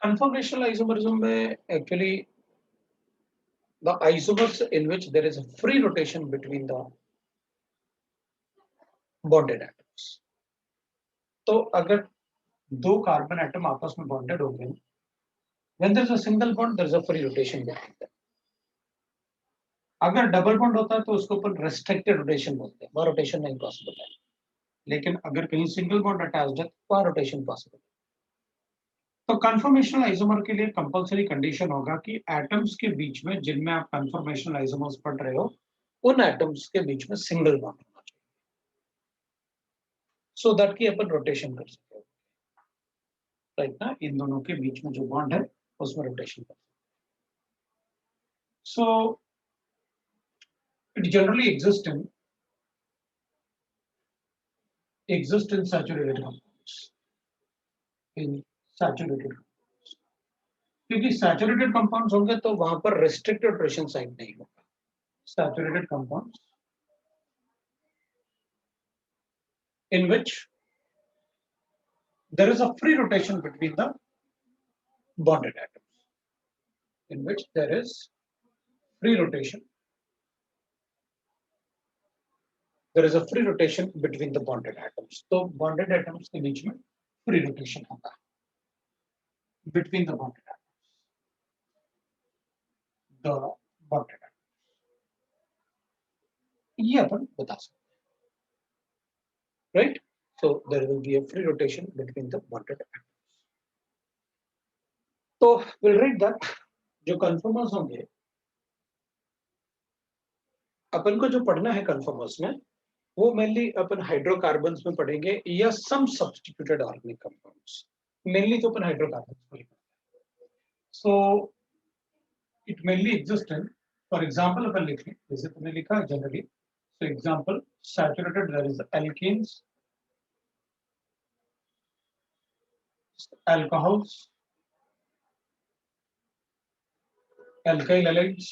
Conformational isomerism में actually the isomers in which there is a free rotation between the bonded atoms. तो अगर दो carbon atom आपस में बॉन्डेड हो गए, when there is a single bond there is a free rotation between them. अगर double bond होता है तो उसको अपन रेस्ट्रिक्टेड रोटेशन बोलते हैं, वह रोटेशन नहीं पॉसिबल है। लेकिन अगर कहीं सिंगल बॉन्ड अटैच्ड है तो वह रोटेशन पॉसिबल है। तो कन्फर्मेशनल आइसोमर के लिए कंपलसरी कंडीशन होगा कि एटम्स के बीच में, जिनमें आप कन्फर्मेशनल आइसोमर्स पढ़ रहे हो, उन एटम्स के बीच में सिंगल बॉन्ड होना चाहिए, सो दैट कि अपन रोटेशन कर सके। राइट ना, इन दोनों के बीच में जो बॉन्ड है उसमें रोटेशन कर सके। So it generally exist in saturated compounds, in saturated compounds, क्योंकि सैचुरेटेड कंपाउंड्स होंगे तो वहां पर रेस्ट्रिक्टेड रोटेशन साइट नहीं होगा। Saturated compounds in which there is a free rotation between the bonded atoms, in which there is free rotation, there is a free rotation between the bonded atoms. तो bonded atoms के बीच में free rotation होगा between the bonded atoms, the bonded atoms, ये अपन बता सकते हैं, right? So there will be a free rotation between the bonded atoms. तो we'll read that. जो कन्फर्मर्स होंगे, अपन को जो पढ़ना है कन्फर्मर्स में, वो मेनली अपन हाइड्रोकार्बन्स में पढ़ेंगे या some substituted organic compounds. Mainly तो अपन हाइड्रोकार्बन्स में पढ़ेंगे। So it mainly exist in, for example अपन लिखें, जैसे तुमने लिखा generally, so example saturated there is alkanes, alcohols, alkyl halides,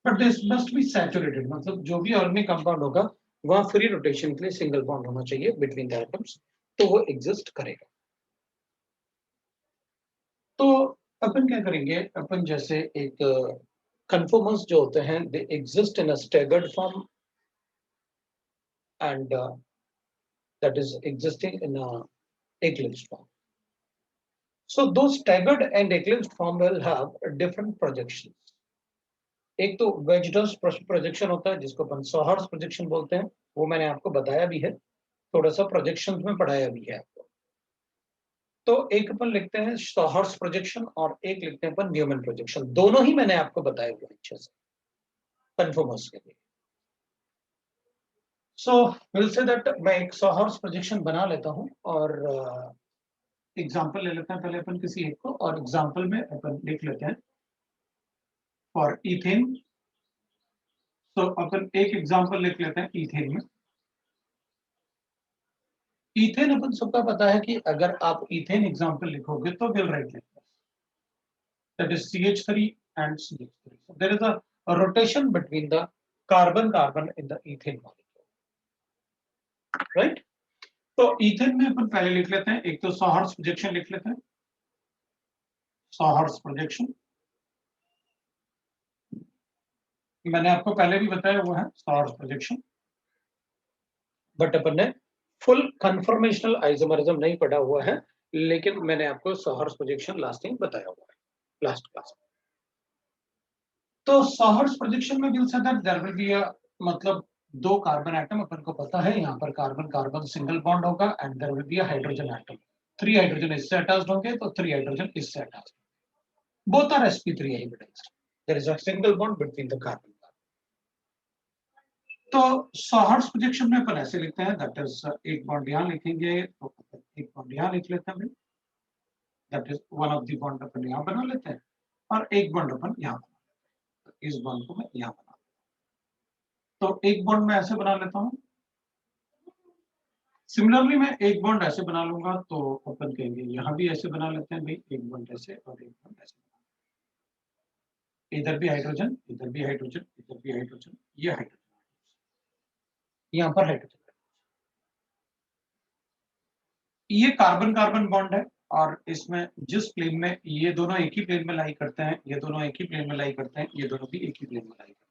but this must be saturated, मतलब जो भी ऑर्गेनिक कंपाउंड होगा वहां फ्री रोटेशन के लिए सिंगल बॉन्ड होना चाहिए बिटवीन द एटम्स, तो वो एग्जिस्ट करेगा। तो अपन क्या करेंगे, अपन जैसे एक कन्फर्मर्स जो होते हैं, they exist in a staggered form and that is existing in a eclipsed form. So those staggered and eclipsed form will have different projections. एक तो वेजडस प्रोजेक्शन होता है जिसको अपन सॉहर्स प्रोजेक्शन बोलते हैं, वो मैंने आपको बताया भी है, थोड़ा सा प्रोजेक्शंस में पढ़ाया भी है आपको। तो एक अपन लिखते हैं सॉहर्स प्रोजेक्शन और एक लिखते हैं अपन न्यूमैन प्रोजेक्शन, दोनों ही मैंने आपको बताए हुए अच्छे से कन्फर्मर्स के लिए। सो विल से दैट मैं एक सॉहर्स प्रोजेक्शन बना लेता हूं और एग्जाम्पल ले लेते हैं पहले अपन किसी एक को, और एग्जाम्पल में अपन लिख लेते हैं फॉर इथेन। तो अपन एक एग्जाम्पल लिख लेते हैं इथेन में। इथेन अपन सबका पता है कि अगर आप इथेन एग्जाम्पल लिखोगे तो will write like this, that is CH3 and CH3. So there is a rotation between the carbon in the ethane molecule, right? तो इथेन में अपन पहले लिख लेते हैं, एक तो सॉहर्स प्रोजेक्शन लिख लेते हैं, सॉहर्स प्रोजेक्शन मैंने आपको पहले भी बताया हुआ है सॉहर्स प्रोजेक्शन, बट अपन ने फुल कन्फर्मेशनल आइसोमरिज्म नहीं पढ़ा हुआ है, लेकिन मैंने आपको सॉहर्स प्रोजेक्शन लास्ट टाइम बताया हुआ है लास्ट क्लास में। तो सॉहर्स प्रोजेक्शन में will say that there will be a, मतलब दो कार्बन एटम, अपन को पता है यहाँ पर कार्बन कार्बन सिंगल बॉन्ड होगा and there will be a hydrogen atom, 3 hydrogen इससे अटैच्ड होंगे तो 3 हाइड्रोजन इससे attached, both are sp3 hybridized, there is a single bond between the carbon. तो सॉहर्स प्रोजेक्शन में अपन ऐसे लिखते हैं, दैट इज एक बॉन्ड यहाँ लिखेंगे तो एक बॉन्ड यहाँ लिख लेते हैं, that is one of the bond अपन यहाँ बना लेते हैं और एक बॉन्ड अपन यहाँ बना लेते हैं, इस बॉन्ड को मैं यहाँ बना लेता हूँ। तो एक बॉन्ड मैं ऐसे बना लेता हूँ, सिमिलरली मैं एक बॉन्ड ऐसे बना लूंगा, तो अपन कहेंगे यहाँ भी ऐसे बना लेते हैं भाई, एक बॉन्ड ऐसे और एक बॉन्ड ऐसे, इधर भी हाइड्रोजन, इधर भी हाइड्रोजन, इधर भी हाइड्रोजन, ये हाइड्रोजन, यहाँ पर हाइड्रोजन, ये कार्बन कार्बन बॉन्ड है और इसमें जिस प्लेन में ये दोनों एक ही प्लेन में लाई करते हैं, ये दोनों एक ही प्लेन में लाई करते हैं, ये दोनों भी एक ही प्लेन में लाई करते हैं।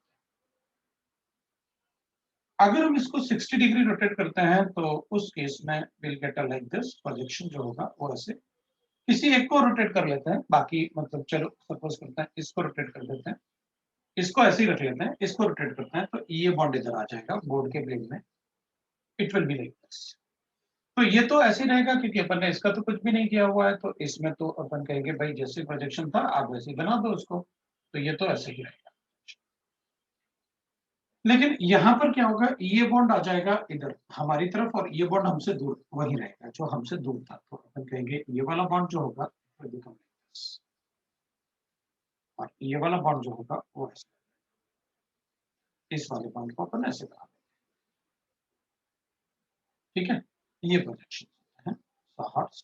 अगर हम इसको 60 डिग्री रोटेट करते हैं तो उस केस में will get a like this projection जो होगा वो ऐसे। किसी एक को रोटेट कर लेते हैं, बाकी मतलब चलो सपोज करते हैं इसको रोटेट कर देते हैं, इसको ऐसे ही रख लेते हैं, इसको रोटेट करते हैं तो ये बॉन्ड इधर आ जाएगा बोर्ड के प्लेन में। It will be like this. तो ये तो ऐसे ही रहेगा क्योंकि अपन ने इसका तो कुछ भी नहीं किया हुआ है, तो इसमें तो अपन कहेंगे भाई जैसे प्रोजेक्शन था आप वैसे ही बना दो उसको, तो ये तो ऐसे ही रहेगा। लेकिन यहाँ पर क्या होगा, ये बॉन्ड आ जाएगा इधर हमारी तरफ और ये बॉन्ड हमसे दूर वही रहेगा जो हमसे दूर था, तो अपन कहेंगे ये वाला बॉन्ड जो होगा और ये वाला बॉन्ड जो होगा वो ऐसे, इस वाले बॉन्ड को अपन ऐसे बना देंगे। ठीक है, ये प्रोजेक्शन है सॉहर्स।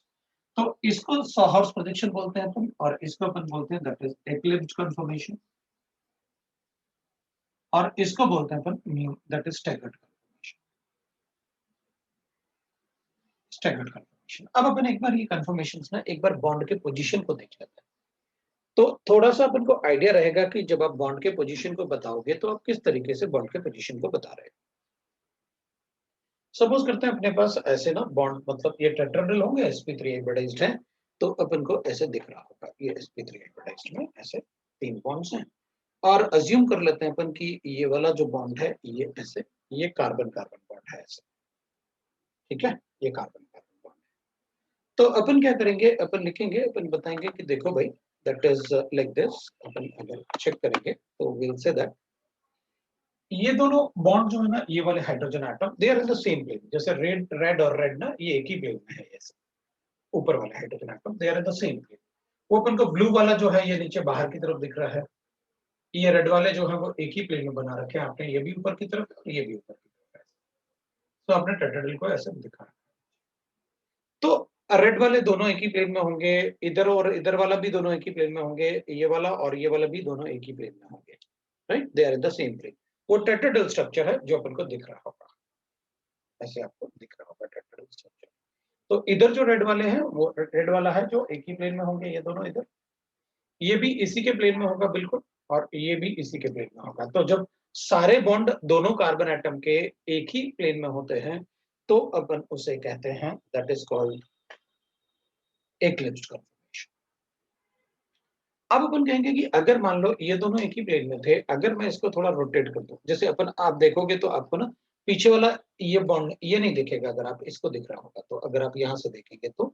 तो इसको सॉहर्स प्रोजेक्शन बोलते हैं अपन, और इसको अपन बोलते हैं दैट इज एक्लिप्स कन्फर्मेशन, और इसको बोलते हैं अपन म्यू that is staggered conformation. Staggered conformation. अब अपन एक बार ये कन्फर्मेशंस ना एक बार बॉन्ड के पोजीशन को देख लेते हैं, तो थोड़ा सा अपन को आइडिया रहेगा कि जब आप बॉन्ड के पोजीशन को बताओगे तो आप किस तरीके से बॉन्ड के पोजीशन को बता रहे हैं। सपोज करते हैं अपने पास ऐसे ना बॉन्ड, मतलब ये टेट्राहेड्रल होंगे, sp3 हाइब्रिडाइज्ड है, तो अपन को ऐसे दिख रहा होगा ये sp3 हाइब्रिडाइज्ड में ऐसे 3 बॉन्ड्स हैं, और अज्यूम कर लेते हैं अपन कि ये वाला जो बॉन्ड है ये ऐसे, ये कार्बन कार्बन बॉन्ड है ऐसे। ठीक है, ये कार्बन कार्बन बॉन्ड है। तो अपन क्या करेंगे, अपन लिखेंगे, अपन बताएंगे कि देखो भाई दैट इज लाइक दिस। अपन अगर चेक करेंगे तो विल से दैट ये दोनों बॉन्ड जो है ना, ये वाले hydrogen atom they are in the same plane, जैसे रेड रेड और रेड ना ये एक ही प्लेन में है, ऐसे ऊपर वाले hydrogen atom they are in the same plane. वो अपन को ब्लू वाला जो है ये नीचे बाहर की तरफ दिख रहा है, ये रेड वाले जो है वो एक ही प्लेन में बना रखे हैं आपने, ये भी ऊपर की तरफ और ये भी ऊपर की तरफ है, तो आपने टेट्राहेड्रल को ऐसे दिखा। तो रेड वाले दोनों एक ही प्लेन में होंगे, इधर और इधर वाला भी दोनों एक ही प्लेन में होंगे, ये वाला और ये वाला भी दोनों एक ही प्लेन में होंगे, right, they are in the same plane. वो टेट्राहेड्रल स्ट्रक्चर है जो अपन को दिख रहा होगा, ऐसे आपको दिख रहा होगा टेट्राहेड्रल स्ट्रक्चर। तो इधर जो रेड वाले हैं वो रेड वाला है जो एक ही प्लेन में होंगे, ये दोनों इधर, ये भी इसी के प्लेन में होगा बिल्कुल, और ये भी इसी के प्लेन में होगा। तो जब सारे बॉन्ड दोनों कार्बन एटम के एक ही प्लेन में होते हैं तो अपन उसे कहते हैं दैट इज कॉल्ड एक्लिप्स्ड कन्फर्मेशन। अब अपन कहेंगे कि अगर मान लो ये दोनों एक ही प्लेन में थे, अगर मैं इसको थोड़ा रोटेट कर दूं, जैसे अपन आप देखोगे तो आपको ना पीछे वाला ये बॉन्ड ये नहीं दिखेगा, अगर आप इसको दिख रहा होगा तो अगर आप यहां से देखेंगे तो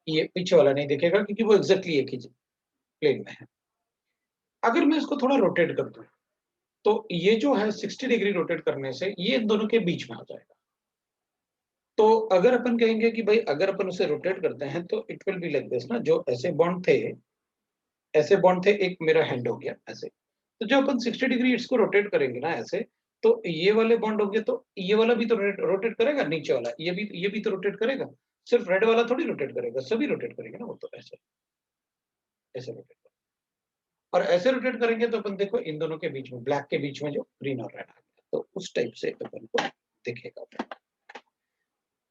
ये पीछे वाला नहीं दिखेगा क्योंकि वो एग्जैक्टली एक ही प्लेन में है। अगर मैं इसको थोड़ा रोटेट कर दूं तो ये जो है 60 डिग्री रोटेट करने से ये इन दोनों के बीच में आ जाएगा। तो अगर अपन कहेंगे कि भाई अगर अपन उसे रोटेट करते हैं तो it will be like this ना, जो ऐसे बॉन्ड थे, ऐसे बॉन्ड थे, एक मेरा हैंड हो गया ऐसे, तो जो अपन 60 डिग्री इसको रोटेट करेंगे ना ऐसे, तो ये वाले बॉन्ड होंगे तो ये वाला भी तो रोटेट करेगा, नीचे वाला ये भी तो रोटेट करेगा, सिर्फ रेड वाला थोड़ी रोटेट करेगा, सभी रोटेट करेंगे ना वो, तो ऐसे ऐसे रोटेट करेंगे। और ऐसे रोटेट करेंगे तो अपन देखो इन दोनों के बीच में, ब्लैक के बीच में जो ग्रीन और रेड आ गया, तो उस टाइप से अपन को दिखेगा।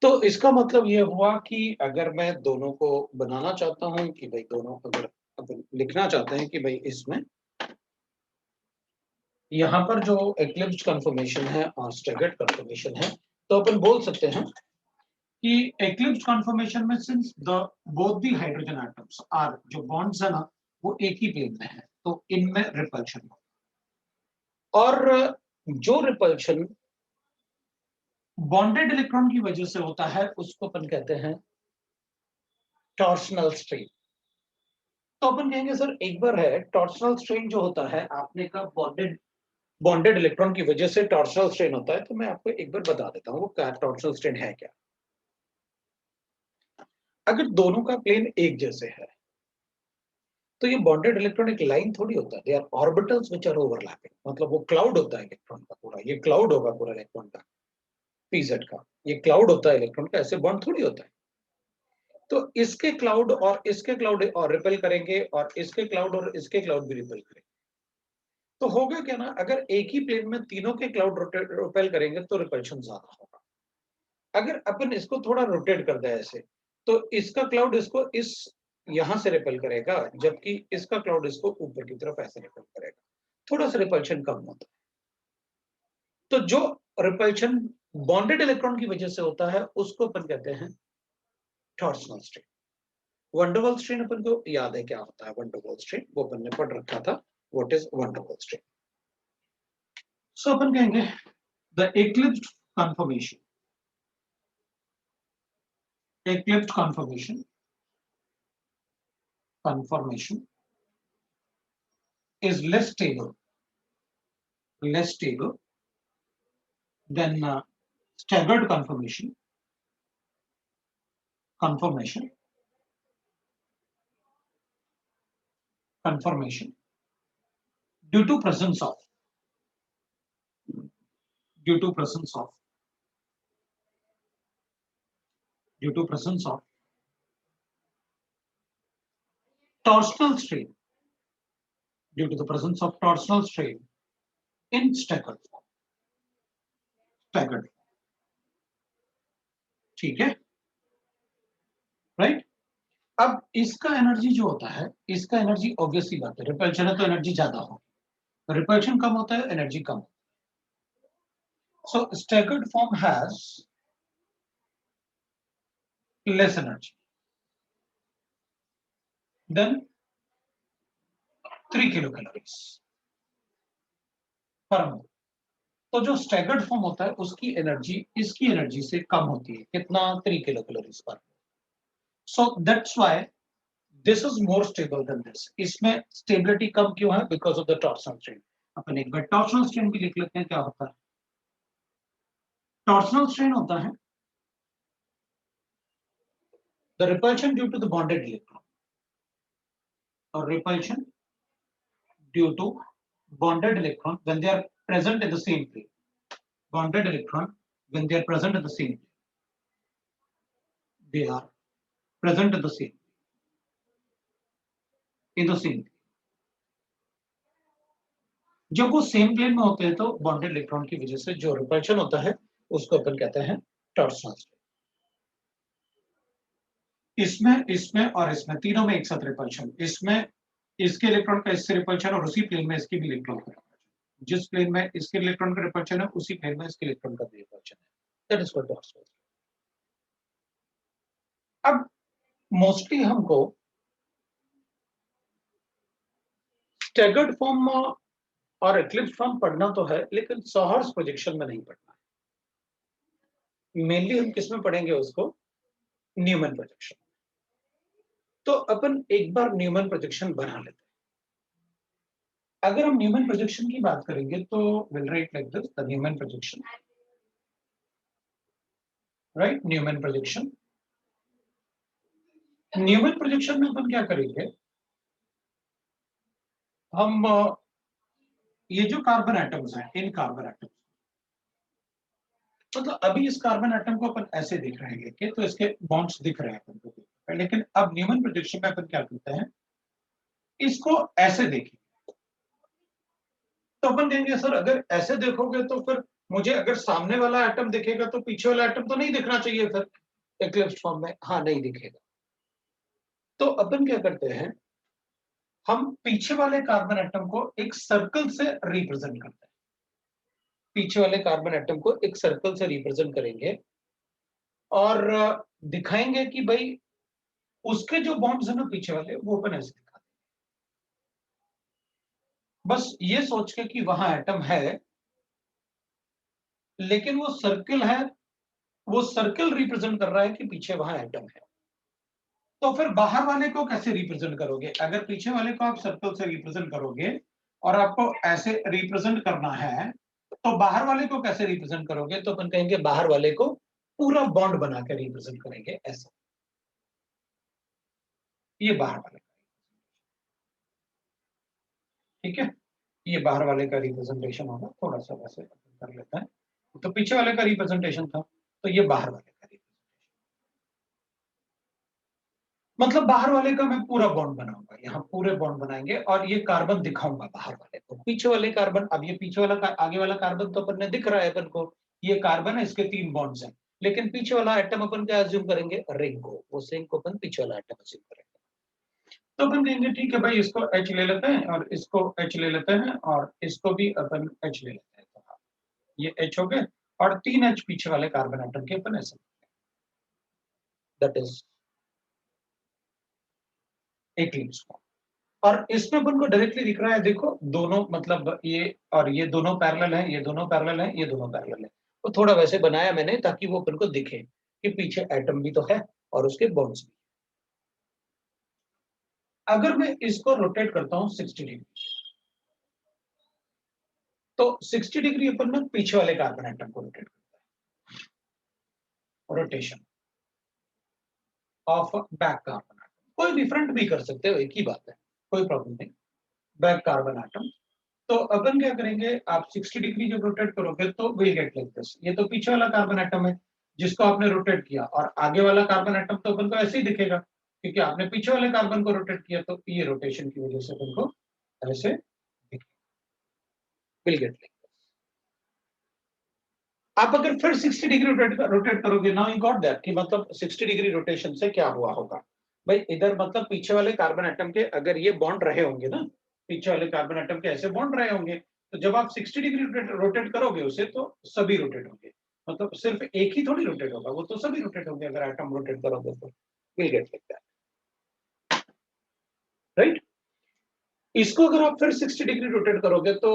तो इसका मतलब ये हुआ कि अगर मैं दोनों को बनाना चाहता हूं कि भाई दोनों, अगर अपन लिखना चाहते हैं कि भाई इसमें यहाँ पर जो एक्लिप्स्ड कन्फर्मेशन है और स्टैगर्ड कन्फर्मेशन है, तो अपन बोल सकते हैं कि एक्लिप्स्ड कन्फर्मेशन में since the both the hydrogen atoms are, जो बॉन्ड्स है ना वो एक ही प्लेन में है, तो इनमें रिपल्शन होगा। और जो रिपल्शन बॉन्डेड इलेक्ट्रॉन की वजह से होता है उसको अपन कहते हैं टॉर्शनल स्ट्रेन। तो अपन कहेंगे सर एक बार है टॉर्शनल स्ट्रेन जो होता है, आपने कहा बॉन्डेड बॉन्डेड इलेक्ट्रॉन की वजह से टॉर्शनल स्ट्रेन होता है, तो मैं आपको एक बार बता देता हूँ वो क्या टॉर्शनल स्ट्रेन है क्या। अगर दोनों का प्लेन एक जैसे है तो ये बॉन्डेड इलेक्ट्रॉन एक लाइन थोड़ी होता है, they are orbitals which are overlapping, मतलब वो क्लाउड होता है इलेक्ट्रॉन का पूरा, ये क्लाउड होगा पूरा इलेक्ट्रॉन का, पीजेड का ये क्लाउड होता है इलेक्ट्रॉन का, ऐसे बॉन्ड थोड़ी होता है। तो इसके क्लाउड और इसके क्लाउड और रिपेल करेंगे, और इसके क्लाउड और इसके क्लाउड भी रिपेल करेंगे, तो होगा क्या ना, अगर एक ही प्लेन में तीनों के क्लाउड रिपेल करेंगे तो रिपल्शन ज्यादा होगा। अगर अपन इसको थोड़ा रोटेट कर दें ऐसे, तो इसका क्लाउड इसको इस यहां से रिपेल करेगा, जबकि इसका क्लाउड इसको ऊपर की तरफ ऐसे रिपेल करेगा, थोड़ा सा रिपल्शन कम होता है। तो जो रिपल्शन बॉन्डेड इलेक्ट्रॉन की वजह से होता है उसको अपन कहते हैं टॉर्सनल स्ट्रेन। वंडरवॉल स्ट्रेन अपन को याद है क्या होता है, वंडरवॉल स्ट्रेन वो अपन ने पढ़ रखा था, what is van der Waals strain. So अपन कहेंगे the eclipsed conformation, eclipsed conformation is less stable than staggered conformation due to presence of torsional strain, due to the presence of torsional strain in staggered form, ठीक है, right. अब इसका energy जो होता है, इसका एनर्जी ऑब्वियसली बात है, रिपल्शन है तो एनर्जी ज्यादा होगी, रिपल्शन कम होता है एनर्जी कम होती है। So staggered form has less energy than 3 kilocalories per mole। तो जो स्टैगर्ड फॉर्म होता है उसकी एनर्जी इसकी एनर्जी से कम होती है, कितना, 3 किलोकैलोरीज पर। So that's why this is more stable than this. इसमें स्टेबिलिटी कम क्यों है, because of the torsional strain. अपन एक बार टॉर्सनल स्ट्रेन भी लिख लेते हैं, क्या होता है। टॉर्सनल स्ट्रेन होता है the repulsion due to the bonded electron or repulsion due to bonded electron when they are present in the same plane. Bonded electron when they are present in the same plane, they are present in the same plane। जब वो same plane में होते हैं तो bonded electron की वजह से जो रिपल्शन होता है उसको अपन कहते हैं टॉर्सनल स्ट्रेन। इसमें और इसमें तीनों में एक साथ रिपल्शन, इसमें इसके इलेक्ट्रॉन का इससे रिपल्शन और उसी प्लेन में इसके भी इलेक्ट्रॉन का रिपल्शन, जिस प्लेन में इसके इलेक्ट्रॉन का रिपल्शन है उसी प्लेन में इसके इलेक्ट्रॉन का भी रिपल्शन है, दैट इज कॉल्ड टॉर्सनल। अब मोस्टली हमको स्टैगर्ड फॉर्म और एक्लिप्स फॉर्म पढ़ना तो है, लेकिन सॉहर्स प्रोजेक्शन में नहीं पढ़ना है। मेनली हम किस में पढ़ेंगे उसको, न्यूमैन प्रोजेक्शन। तो अपन एक बार न्यूमैन प्रोजेक्शन बना लेते हैं। अगर हम न्यूमैन प्रोजेक्शन की बात करेंगे तो will write like this, the Newman projection, right, Newman projection. Newman projection में अपन क्या करेंगे, हम ये जो कार्बन एटम्स हैं, इन कार्बन एटम्स, मतलब अभी इस कार्बन एटम को अपन ऐसे देख रहे हैं कि तो इसके बॉन्ड्स दिख रहे हैं अपन को, लेकिन अब न्यूमैन प्रोजेक्शन में अपन क्या करते हैं, इसको ऐसे देखें। तो अपन कहेंगे सर अगर ऐसे देखोगे तो फिर मुझे अगर सामने वाला एटम दिखेगा तो पीछे वाला एटम तो नहीं दिखना चाहिए फिर एक्लिप्स्ड फॉर्म में। हाँ, नहीं दिखेगा। तो अपन क्या करते हैं, हम पीछे वाले कार्बन एटम को एक सर्कल से रिप्रेजेंट करते हैं, पीछे वाले कार्बन एटम को एक सर्कल से रिप्रेजेंट करेंगे और दिखाएंगे कि भाई उसके जो बॉन्ड्स हैं ना पीछे वाले, वो अपन ऐसे दिखा देंगे, बस ये सोच के कि वहां एटम है, लेकिन वो सर्कल है, वो सर्कल रिप्रेजेंट कर रहा है कि पीछे वहां एटम है। तो फिर बाहर वाले को कैसे रिप्रेजेंट करोगे, अगर पीछे वाले को आप सर्कल से रिप्रेजेंट करोगे और आपको ऐसे रिप्रेजेंट करना है तो बाहर वाले को कैसे रिप्रेजेंट करोगे, तो अपन कहेंगे बाहर वाले को पूरा बॉन्ड बना के रिप्रेजेंट करेंगे ऐसा, ये बाहर वाले का, ठीक है, ये बाहर वाले का रिप्रेजेंटेशन होगा। थोड़ा सा वैसे कर लेते हैं, तो पीछे वाले का रिप्रेजेंटेशन था, तो ये बाहर वाले का रिप्रेजेंटेशन, मतलब बाहर वाले का मैं पूरा बॉन्ड बनाऊंगा, यहाँ पूरे बॉन्ड बनाएंगे और ये कार्बन दिखाऊंगा बाहर वाले को, पीछे वाले कार्बन। अब ये पीछे वाला आगे वाला कार्बन तो अपन ने दिख रहा है अपन को, ये कार्बन है, इसके 3 बॉन्ड्स हैं, लेकिन पीछे वाला एटम अपन क्या अज्यूम करेंगे, रिंग को, वो रिंग को अपन पीछे वाला एटम अज्यूम करेंगे। तो अपन कहेंगे ठीक है भाई, इसको H ले लेते हैं और इसको H ले लेते हैं और इसको भी अपन H ले लेते हैं। तो हाँ, ये H हो गए और 3 H पीछे वाले कार्बन एटम के अपन ऐसे, दैट इज एक्लिप्स फॉर्म। और इसमें अपन को डायरेक्टली दिख रहा है, देखो दोनों मतलब ये और ये दोनों पैरेलल हैं, ये दोनों पैरेलल हैं, ये दोनों पैरेलल हैं। तो थोड़ा वैसे बनाया मैंने ताकि वो अपन को दिखे कि पीछे एटम भी तो है और उसके बॉन्ड्स भी। अगर मैं इसको रोटेट करता हूं 60 डिग्री, तो 60 डिग्री अपन में पीछे वाले कार्बन एटम को रोटेट करता है, rotation of back carbon atom. कोई डिफरेंट भी कर सकते हो, एक ही बात है, कोई प्रॉब्लम नहीं। बैक कार्बन एटम, तो अपन क्या करेंगे, आप 60 डिग्री जब रोटेट करोगे तो विल गेट लाइक दिस। ये तो पीछे वाला कार्बन एटम है जिसको आपने रोटेट किया, और आगे वाला कार्बन एटम तो अपन को ऐसे ही दिखेगा क्योंकि आपने पीछे वाले कार्बन को रोटेट किया, तो ये रोटेशन की वजह से अपन को ऐसे दिखेगा, विल गेट लाइक। आप अगर फिर 60 डिग्री रोटेट करोगे, नाउ यू गॉट दैट कि मतलब 60 डिग्री रोटेशन से क्या हुआ होगा भाई, इधर मतलब पीछे वाले कार्बन एटम के अगर ये बॉन्ड रहे होंगे ना, पीछे वाले कार्बन एटम के ऐसे बॉन्ड रहे होंगे, तो जब आप 60 डिग्री रोटेट करोगे उसे, तो सभी रोटेट होंगे, मतलब सिर्फ एक ही थोड़ी रोटेट होगा, वो तो सभी रोटेट होंगे अगर एटम रोटेट करोगे तो। Will get like that, right. इसको अगर आप फिर 60 डिग्री रोटेट करोगे तो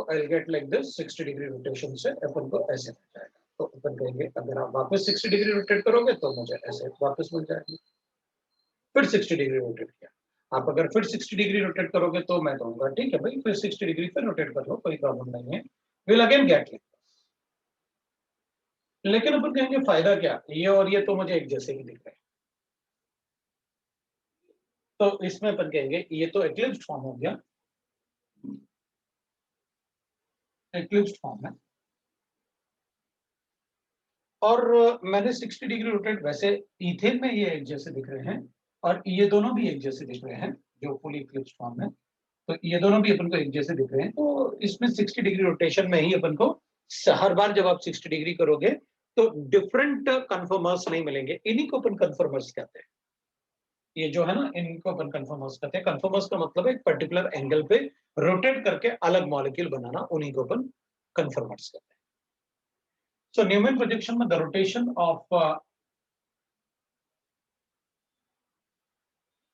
आई will get like this. 60 degree rotation से अपन को ऐसे मिल जाएगा, तो अपन कहेंगे अगर आप वापस 60 डिग्री रोटेट करोगे तो मुझे ऐसे वापस मिल जाएगी। फिर 60 डिग्री रोटेट किया, आप अगर फिर 60 डिग्री रोटेट करोगे तो मैं कहूंगा ठीक है भाई, फिर 60 डिग्री फिर रोटेट कर लो, कोई प्रॉब्लम नहीं है, विल अगेन गेट लाइक। लेकिन अपन कहेंगे फायदा क्या, ये और ये तो मुझे एक जैसे ही दिख रहे हैं, तो इसमें अपन कहेंगे ये तो एक्लिप्स्ड फॉर्म हो गया, एक्लिप्स्ड फॉर्म है। और मैंने 60 डिग्री रोटेट, वैसे इथेन में ये एक जैसे दिख रहे हैं और ये दोनों भी एक जैसे दिख रहे हैं जो फुली इक्लिप्स्ड फॉर्म है, तो ये दोनों भी अपन को एक जैसे दिख रहे हैं। तो इसमें 60 डिग्री रोटेशन में ही अपन को हर बार जब आप 60 डिग्री करोगे तो डिफरेंट कन्फर्मर्स नहीं मिलेंगे, इन्हीं को अपन कन्फर्मर्स कहते हैं। ये जो है ना, इनको अपन कन्फर्मर्स कहते हैं। कन्फर्मर्स का मतलब एक पर्टिकुलर एंगल पे रोटेट करके अलग मॉलिक्यूल बनाना, उन्हीं को अपन कन्फर्मर्स कहते हैं। So Newman projection में the rotation of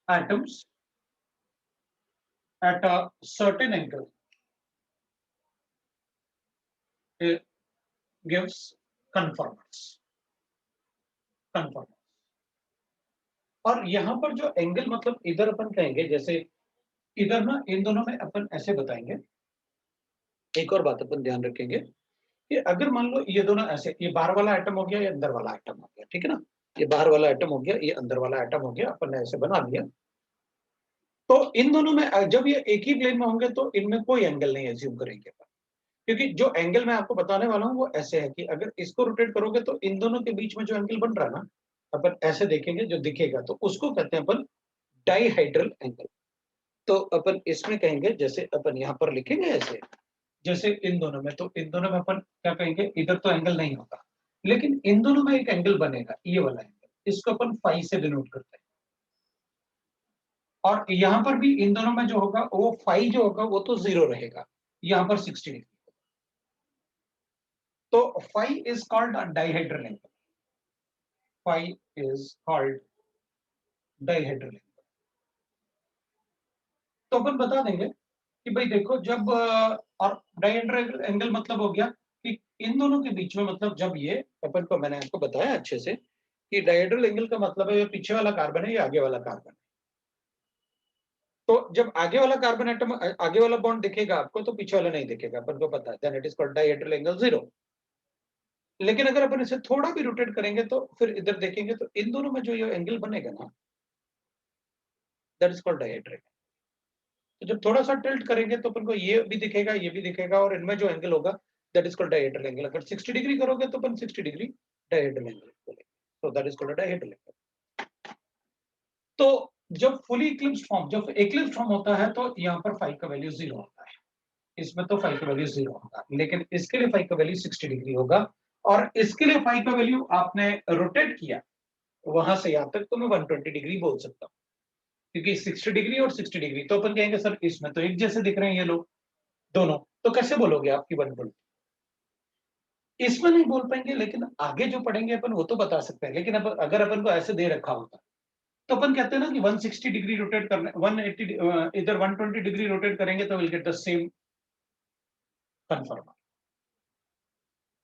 atoms at a certain angle it gives conformers. और यहाँ पर जो एंगल मतलब इधर अपन कहेंगे, जैसे इधर ना इन दोनों में अपन ऐसे बताएंगे। एक और बात अपन ध्यान रखेंगे कि अगर मान लो ये दोनों ऐसे, ये बाहर वाला एटम हो गया, ये अंदर वाला एटम हो गया, ठीक है ना, ये बाहर वाला एटम हो गया, ये अंदर वाला एटम हो गया, अपन ने ऐसे बना लिया। तो इन दोनों में जब ये एक ही प्लेन में होंगे तो इनमें कोई एंगल नहीं एज्यूम करेंगे अपन, क्योंकि जो एंगल मैं आपको बताने वाला हूँ वो ऐसे है कि अगर इसको रोटेट करोगे तो इन दोनों के बीच में जो एंगल बन रहा है ना, अपन ऐसे देखेंगे जो दिखेगा, तो उसको कहते हैं अपन डाइहाइड्रल एंगल। तो अपन इसमें कहेंगे, जैसे अपन यहाँ पर लिखेंगे ऐसे, जैसे इन दोनों में, तो इन दोनों में अपन क्या कहेंगे, इधर तो एंगल नहीं होगा लेकिन इन दोनों में एक एंगल बनेगा, ये वाला एंगल, इसको अपन फाई से डिनोट करते हैं। और यहाँ पर भी इन दोनों में जो होगा वो फाई जो होगा वो तो 0 रहेगा, यहाँ पर 60 डिग्री। तो phi is called a dihedral angle. Phi is called dihedral angle. तो अपन बता देंगे कि भाई देखो, जब और डाइहेड्रल एंगल मतलब हो गया कि इन दोनों के बीच में, मतलब जब ये अपन को, मैंने आपको बताया अच्छे से कि डाइहेड्रल एंगल का मतलब है ये पीछे वाला कार्बन है, ये आगे वाला कार्बन है। तो जब आगे वाला कार्बन एटम, आगे वाला बॉन्ड दिखेगा आपको, तो पीछे वाला नहीं दिखेगा, अपन को पता है, then it is called dihedral angle 0। लेकिन अगर अपन इसे थोड़ा भी रोटेट करेंगे तो फिर इधर देखेंगे तो इन दोनों में जो ये एंगल बनेगा ना, दैट इज कॉल्ड डाइहेड्रल। तो जब थोड़ा सा टिल्ट करेंगे तो अपन को ये भी दिखेगा, ये भी दिखेगा, और इनमें जो एंगल होगा that is called dihedral angle. अगर 60 डिग्री करोगे तो अपन 60 डिग्री डाइहेड्रल एंगल बोलेंगे, तो that is called dihedral angle. तो जब फुली इक्लिप्स्ड फॉर्म, जब इक्लिप्स्ड फॉर्म होता है तो यहाँ पर फाई का वैल्यू 0 होता है, इसमें तो फाई का वैल्यू 0 होगा, लेकिन इसके लिए फाई का वैल्यू 60 डिग्री होगा, और इसके लिए फाई का वैल्यू आपने रोटेट किया वहां से यहां तक तो मैं 120 डिग्री बोल सकता हूँ, क्योंकि 60 डिग्री और 60 डिग्री तो अपन कहेंगे सर इसमें तो एक जैसे दिख रहे हैं ये लोग दोनों, तो कैसे बोलोगे आपकी 120? इसमें नहीं बोल पाएंगे, लेकिन आगे जो पढ़ेंगे अपन वो तो बता सकते हैं। लेकिन अब अगर अपन को ऐसे दे रखा होता तो अपन कहते हैं ना कि 160 डिग्री रोटेट करना, 180 इधर 120 डिग्री रोटेट करेंगे तो विल गेट द सेम कन्फर्मर।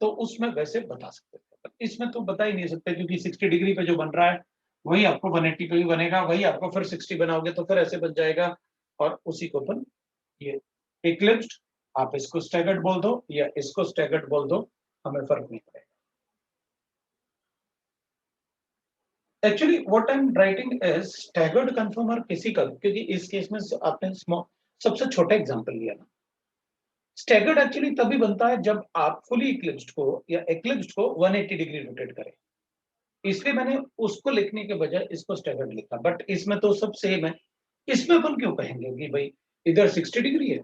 तो उसमें वैसे बता सकते थे, इसमें तो बता ही नहीं सकते, क्योंकि 60 डिग्री पे जो बन रहा है वही आपको 180 पे भी बनेगा, वही आपको फिर 60 बनाओगे तो फिर ऐसे बन जाएगा। और उसी को अपन ये इक्लिप्स्ड, आप इसको स्टैगर्ड बोल दो या इसको स्टैगर्ड बोल दो, हमें फर्क नहीं पड़ेगा। Actually what I am writing is staggered कन्फर्मर किसी का, क्योंकि इस केस में आपने सबसे छोटा एग्जांपल लिया ना। स्टैगर्ड एक्चुअली तभी बनता है जब आप फुली इक्लिप्स्ड को या इक्लिप्स्ड को 180 डिग्री रोटेट करें, इसलिए मैंने उसको लिखने के बजाय इसको स्टैगर्ड लिखा। बट इसमें तो सब सेम है, इसमें अपन क्यों कहेंगे कि भाई इधर 60 डिग्री है,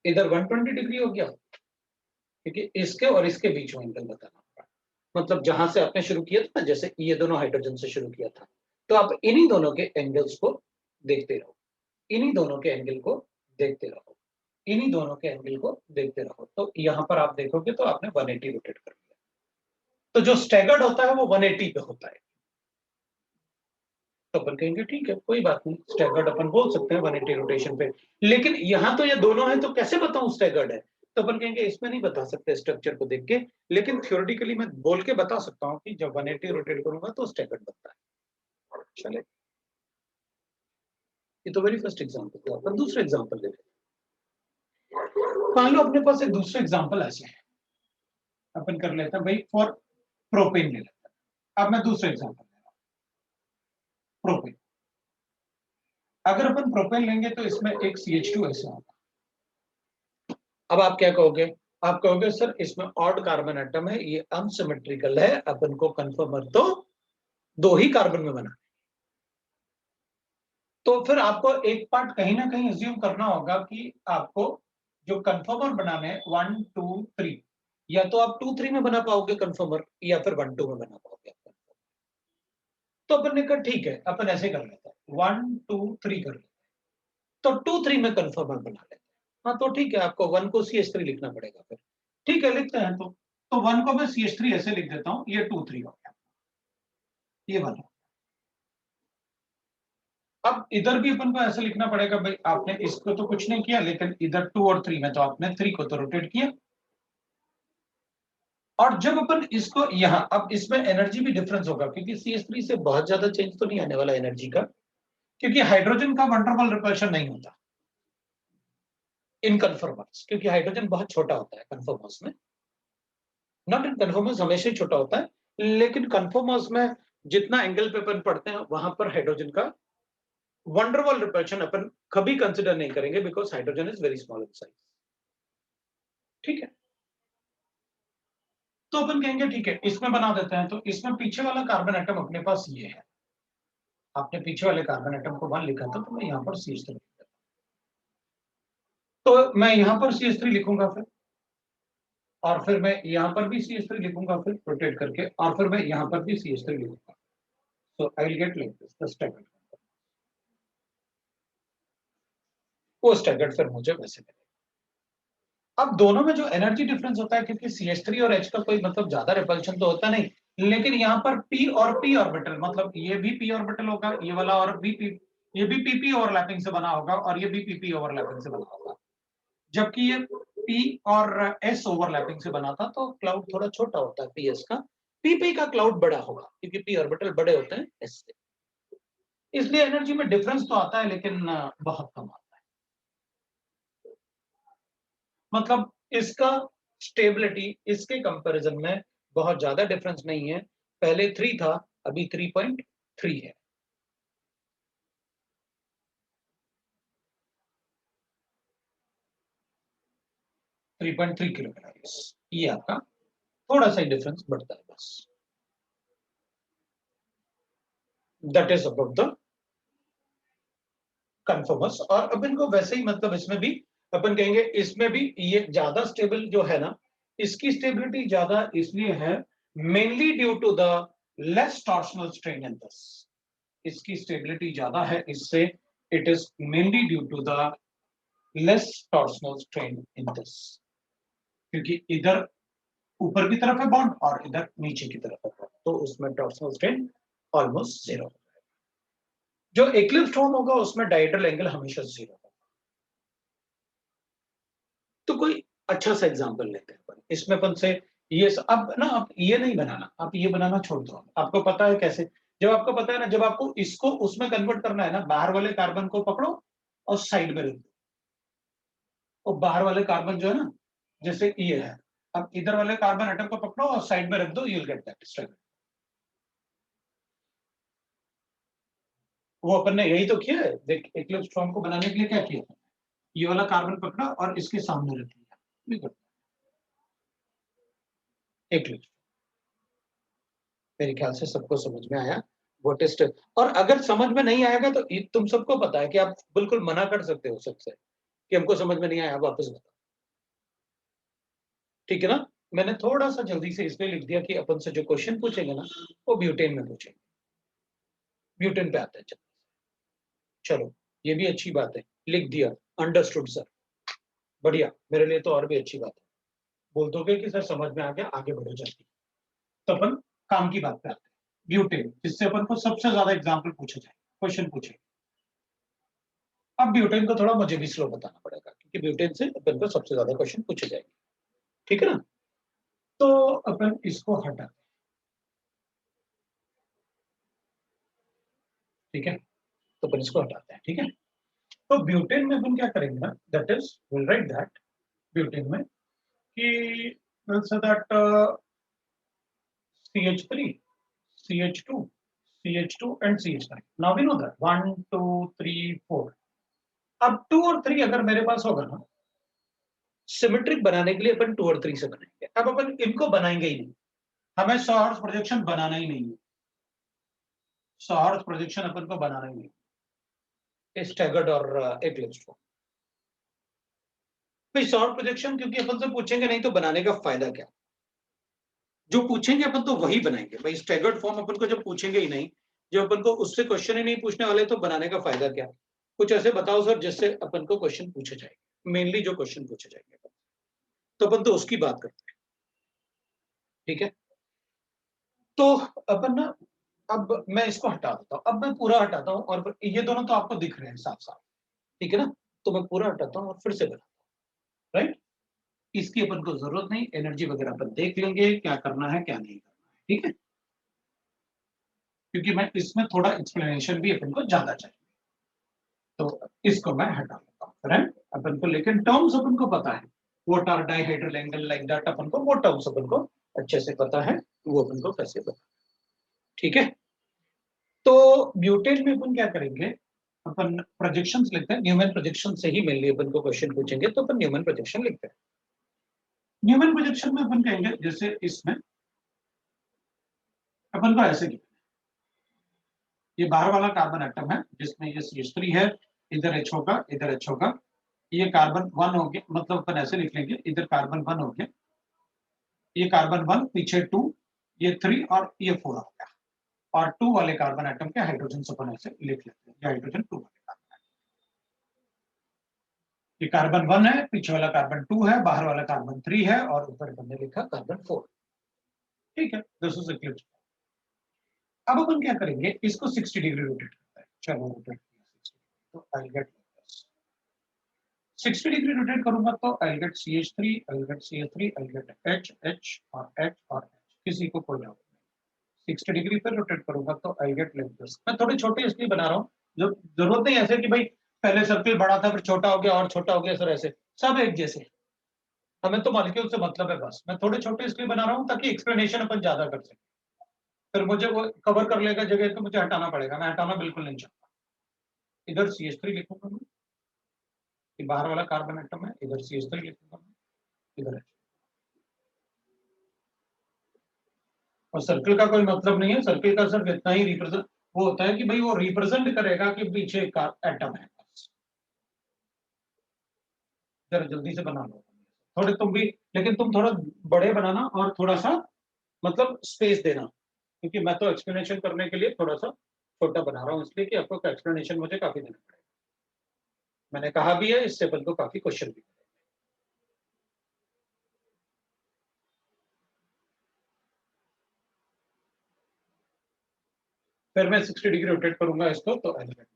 इधर 120 डिग्री हो गया, क्योंकि इसके और इसके बीच में एंगल बताना होगा। मतलब जहां से आपने शुरू किया था ना, जैसे ये दोनों हाइड्रोजन से शुरू किया था, तो आप इन्हीं दोनों के एंगल्स को देखते रहो, इन्हीं दोनों के एंगल को देखते रहो, इन्हीं दोनों के एंगल को देखते रहो। तो यहां पर आप देखोगे तो आपने 180 रोटेट कर लिया। तो जो स्टैगर्ड होता है वो 180 पे होता है, तो अपन कहेंगे ठीक है कोई बात नहीं, स्टैगर्ड अपन बोल सकते हैं 180 रोटेशन पे। लेकिन यहां तो ये दोनों है, तो कैसे बताऊं स्टैगर्ड है? तो अपन कहेंगे इसमें नहीं बता सकते स्ट्रक्चर को देख के, लेकिन थ्योरेटिकली मैं बोल के बता सकता हूं कि जब 180 रोटेट करूंगा तो स्टैगर्ड बनता है। चले, ये तो वेरी फर्स्ट एग्जांपल था। अपन दूसरा एग्जांपल ले लेते हैं। मान लो अपने पास एक दूसरा एग्जांपल ऐसे है, अपन कर लेते हैं भाई फॉर प्रोपेन ले लेते हैं। अब मैं दूसरा एग्जांपल ले रहा हूं, प्रोपेन। अगर अपन प्रोपेन लेंगे तो इसमें एक CH2 ऐसा होगा। अब आप क्या कहोगे? आप कहोगे सर इसमें ऑड कार्बन एटम है, ये अनसिमेट्रिकल है, अपन को कन्फर्मर तो दो ही कार्बन में बना। तो फिर आपको एक पार्ट कहीं ना कहीं अज्यूम करना होगा कि आपको जो कन्फर्मर बनाने हैं 1 2 3, या तो आप 2 3 में बना पाओगे कन्फर्मर, या फिर 1 2 में बना पाओगे आप कन्फर्मर। तो अपन ने कहा ठीक है अपन ऐसे कर लेते हैं, 1 2 3 कर लेते हैं। तो 2 3 में कन्फर्मर बना लेते हैं। हाँ तो ठीक है, आपको 1 को CH3 लिखना पड़ेगा फिर। ठीक है लिखते हैं। तो 1 को मैं CH3 ऐसे लिख देता हूं, ये 2 3 हो गया, ये वाला। अब इधर भी अपन को ऐसे लिखना पड़ेगा भाई, आपने इसको तो कुछ नहीं किया, लेकिन इधर 2 और 3 में तो आपने 3 को तो रोटेट किया। और जब अपन इसको यहां, अब इसमें एनर्जी भी डिफरेंस होगा, क्योंकि CH3 से बहुत ज्यादा चेंज तो नहीं आने वाला एनर्जी का, क्योंकि हाइड्रोजन का वंडरवल रिपल्शन नहीं होता इन कन्फर्मर्स, क्योंकि हाइड्रोजन बहुत छोटा होता है कन्फर्मर्स में। नॉट इन कन्फर्मर्स, हमेशा ही छोटा होता है, लेकिन कन्फर्मर्स में जितना एंगल पे अपन पढ़ते हैं वहां पर हाइड्रोजन का वंडरवल रिपल्शन अपन कभी कंसिडर नहीं करेंगे, because hydrogen is very small in size. ठीक है, तो अपन कहेंगे ठीक है इसमें बना देते हैं। तो इसमें पीछे वाला कार्बन एटम अपने पास ये है, आपने पीछे वाले कार्बन एटम को 1 लिखा था, तो मैं यहाँ पर CH3 लिख देता हूं। तो मैं यहाँ पर CH3 लिखूंगा फिर, और फिर मैं यहाँ पर भी CH3 लिखूंगा फिर रोटेट करके, और फिर मैं यहाँ पर भी CH3 लिखूंगा। So I will get like this, the staggered. वो स्टैगर्ड फिर मुझे वैसे मिलेगा। अब दोनों में जो एनर्जी डिफरेंस होता है, क्योंकि CH3 और H का कोई मतलब ज्यादा रिपल्शन तो होता नहीं, लेकिन यहाँ पर P और P ऑर्बिटल, मतलब ये भी P ऑर्बिटल होगा, ये वाला, और भी P, ये भी PP ओवरलैपिंग से बना होगा, और ये भी PP ओवरलैपिंग से बना होगा। जबकि ये P और S ओवरलैपिंग से बना था, तो क्लाउड थोड़ा छोटा होता है PS का, PP का क्लाउड बड़ा होगा, क्योंकि P ऑर्बिटल बड़े होते हैं S से। इसलिए एनर्जी में डिफरेंस तो आता है, लेकिन बहुत कम आता है। मतलब इसका स्टेबिलिटी इसके कंपैरिजन में बहुत ज्यादा डिफरेंस नहीं है। पहले 3 था, अभी 3.3 है। थ्री 3.3 किलो कैलोरीज, ये आपका थोड़ा सा डिफरेंस बढ़ता है बस। That is about the conformers. और अब इनको वैसे ही, मतलब इसमें भी अपन कहेंगे, इसमें भी ये ज्यादा स्टेबल जो है ना, इसकी स्टेबिलिटी ज्यादा इसलिए है mainly due to the less torsional strain in this. इसकी स्टेबिलिटी ज्यादा है इससे, it is mainly due to the less torsional strain in this, क्योंकि इधर ऊपर की तरफ है बॉन्ड और इधर नीचे की तरफ है बॉन्ड, तो उसमें टॉर्शनल स्ट्रेन ऑलमोस्ट जीरो। जो एक्लिप्स्ड फॉर्म होगा उसमें डायहेड्रल एंगल हमेशा जीरो होगा। तो कोई अच्छा सा एग्जांपल लेते हैं अपन, इसमें अपन से ये अब ना आप ये नहीं बनाना, आप ये बनाना छोड़ दो। आपको पता है कैसे, जब आपको पता है ना, जब आपको इसको उसमें कन्वर्ट करना है ना, बाहर वाले कार्बन को पकड़ो और साइड में रख दो, और बाहर वाले कार्बन जो है ना, जैसे ये है, अब इधर वाले कार्बन एटम को पकड़ो और साइड में रख दो, you will get that structure. वो अपन ने यही तो किया है, देख एक्लिप्स फॉर्म को बनाने के लिए क्या किया, ये वाला कार्बन पकड़ा और इसके सामने रख दिया, एक्लिप्स। मेरे ख्याल से सबको समझ में आया वो टेस्ट। और अगर समझ में नहीं आएगा तो तुम सबको पता है कि आप बिल्कुल मना कर सकते हो सबसे कि हमको समझ में नहीं आया, वापस बताओ, ठीक है ना। मैंने थोड़ा सा जल्दी से इसलिए लिख दिया कि अपन से जो क्वेश्चन पूछेंगे ना वो ब्यूटेन में पूछेंगे, ब्यूटेन पे आते हैं। चलो ये भी अच्छी बात है, लिख दिया, अंडरस्टूड सर, बढ़िया, मेरे लिए तो और भी अच्छी बात है। बोल दोगे कि सर समझ में आ गया, आगे बढ़ो जल्दी। तो अपन काम की बात पे आते हैं, ब्यूटेन, जिससे अपन को सबसे ज्यादा एग्जाम्पल पूछे जाए, क्वेश्चन पूछे। अब ब्यूटेन को थोड़ा मुझे भी स्लो बताना पड़ेगा क्योंकि ब्यूटेन से अपन को सबसे ज्यादा क्वेश्चन पूछे जाएंगे, ठीक है ना। तो अपन इसको हटा, ठीक है, तो अपन इसको हटाते हैं, ठीक है। तो ब्यूटेन में अपन क्या करेंगे ना, that is will write that butane में कि will say that CH3 CH2 CH2 and CH3। now we know that 1 2 3 4। अब 2 और 3 अगर मेरे पास होगा ना, सिमेट्रिक बनाने के लिए अपन 2 और 3 से बनाएंगे। अब अपन इनको बनाएंगे ही नहीं, हमें सॉर्स प्रोजेक्शन बनाना ही नहीं है, सॉर्स प्रोजेक्शन अपन को बनाना ही नहीं, स्टैगर्ड और एक्लिप्स्ड को। भाई सॉर्स प्रोजेक्शन क्योंकि अपन से पूछेंगे नहीं तो बनाने का फायदा क्या, जो पूछेंगे अपन तो वही बनाएंगे। भाई स्टैगर्ड फॉर्म अपन को जब पूछेंगे ही नहीं, जब अपन को उससे क्वेश्चन ही नहीं पूछने वाले, तो बनाने का फायदा क्या। कुछ ऐसे बताओ सर जिससे अपन को क्वेश्चन पूछे जाएंगे, मेनली जो क्वेश्चन पूछे जाएंगे तो अपन तो उसकी बात करते हैं, ठीक है। तो अपन ना, अब मैं इसको हटा देता हूँ, अब मैं पूरा हटाता हूँ, और ये दोनों तो आपको दिख रहे हैं साफ साफ, ठीक है ना। तो मैं पूरा हटाता हूँ और फिर से बनाता हूँ, राइट। इसकी अपन को जरूरत नहीं, एनर्जी वगैरह अपन देख लेंगे क्या करना है क्या नहीं करना है, ठीक है, क्योंकि मैं इसमें थोड़ा एक्सप्लेनेशन भी अपन को ज्यादा चाहिए। तो इसको मैं हटा लेता हूँ, राइट। अपन को लेकिन टर्म्स अपन को पता है, what are dihedral angle like that, अपन को वो टर्म्स अपन को अच्छे से पता है, वो अपन को कैसे पता, ठीक है। तो ब्यूटेन में अपन क्या करेंगे, अपन प्रोजेक्शंस लिखते हैं, न्यूमैन प्रोजेक्शन से ही मेनली अपन को क्वेश्चन पूछेंगे, तो अपन न्यूमैन प्रोजेक्शन लिखते हैं। न्यूमैन प्रोजेक्शन में अपन कहेंगे, जैसे इसमें अपन को ऐसे की, ये बाहर वाला कार्बन एटम है जिसमें ये CH3 है, इधर H होगा, इधर H होगा, ये कार्बन 1 हो गया, मतलब अपन ऐसे लिख लेंगे, इधर कार्बन 1 हो गया, ये कार्बन 1, पीछे 2, ये 3 और ये 4 हो गया, और 2 वाले कार्बन एटम के हाइड्रोजन अपन ऐसे लिख लेते हैं, ये हाइड्रोजन 2 वाले कार्बन, ये कार्बन 1 है, पीछे वाला कार्बन 2 है, बाहर वाला कार्बन 3 है, और ऊपर हमने लिखा कार्बन 4, ठीक है। This is Eclipse. अब अपन क्या करेंगे, इसको 60 डिग्री रोटेट करता है, चलो रोटेट किया 60, तो आई गेट 60 डिग्री रोटेट करूंगा तो I get CH3, I get CH3, I get H H और H और H, किसी को कोई डाउट नहीं। 60 डिग्री पर रोटेट करूंगा तो आई गेट लाइक दिस। मैं थोड़े छोटे इसलिए बना रहा हूँ, जो जरूरत नहीं ऐसे कि भाई पहले सर्किल बड़ा था फिर छोटा हो गया और छोटा हो गया, सर ऐसे सब एक जैसे, हमें तो मॉलिक्यूल से मतलब है बस। मैं थोड़े छोटे इसलिए बना रहा हूँ ताकि एक्सप्लेनेशन अपन ज्यादा कर सके, फिर मुझे वो कवर कर लेगा जगह तो मुझे हटाना पड़ेगा, मैं हटाना बिल्कुल नहीं चाहता। इधर CH3 लिखूंगा मैं, ये बाहर वाला कार्बन एटम है, इधर CH3 लिखूंगा मैं, इधर H। और सर्कल का कोई मतलब नहीं है, सर्कल का सिर्फ इतना ही रिप्रेजेंट वो होता है कि भाई वो रिप्रेजेंट करेगा कि पीछे का एटम है, जरा जल्दी से बना लो। थोड़े तुम भी, लेकिन तुम थोड़ा बड़े बनाना और थोड़ा सा मतलब स्पेस देना, क्योंकि मैं तो एक्सप्लेनेशन करने के लिए थोड़ा सा छोटा बना रहा हूँ, इसलिए कि आपको एक्सप्लेनेशन मुझे काफी देना पड़ेगा। मैंने कहा भी है, इससे अपन को काफी क्वेश्चन भी। फिर मैं 60 डिग्री रोटेट करूंगा इसको, तो एलिमेंट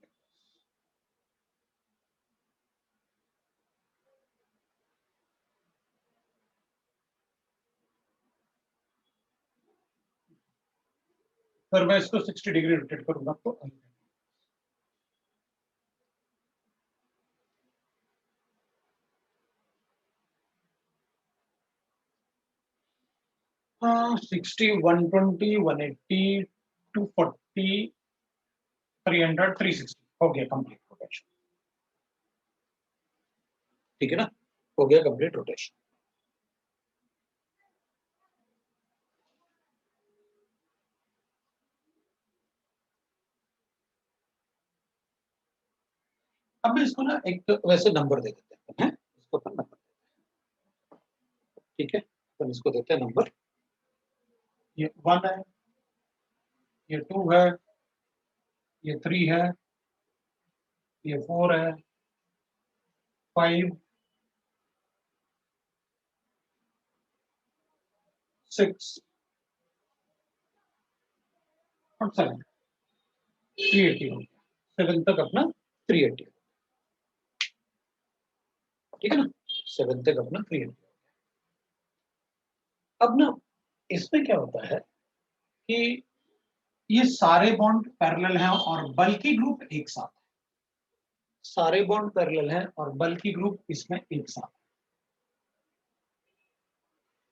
फिर मैं इसको 60 डिग्री रोटेट करूंगा, तो हाँ 60, 120, 180, 240, 300, 360 हो गया कंप्लीट रोटेशन। ठीक है ना, हो गया कंप्लीट रोटेशन। अब इसको ना एक वैसे नंबर दे देते हैं, इसको अपन नंबर, ठीक है, अपन इसको देते हैं नंबर। ये 1 है, ये 2 है, ये 3 है, ये 4 है, 5, 6 और 7, 380 हो गया। 7 तक अपना 380, ठीक है ना, 7 तक अपना 380। अब ना इसमें क्या होता है कि ये सारे बॉन्ड पैरेलल हैं और बल्कि ग्रुप एक साथ है। सारे बॉन्ड पैरेलल हैं और बल्कि ग्रुप इसमें एक साथ है।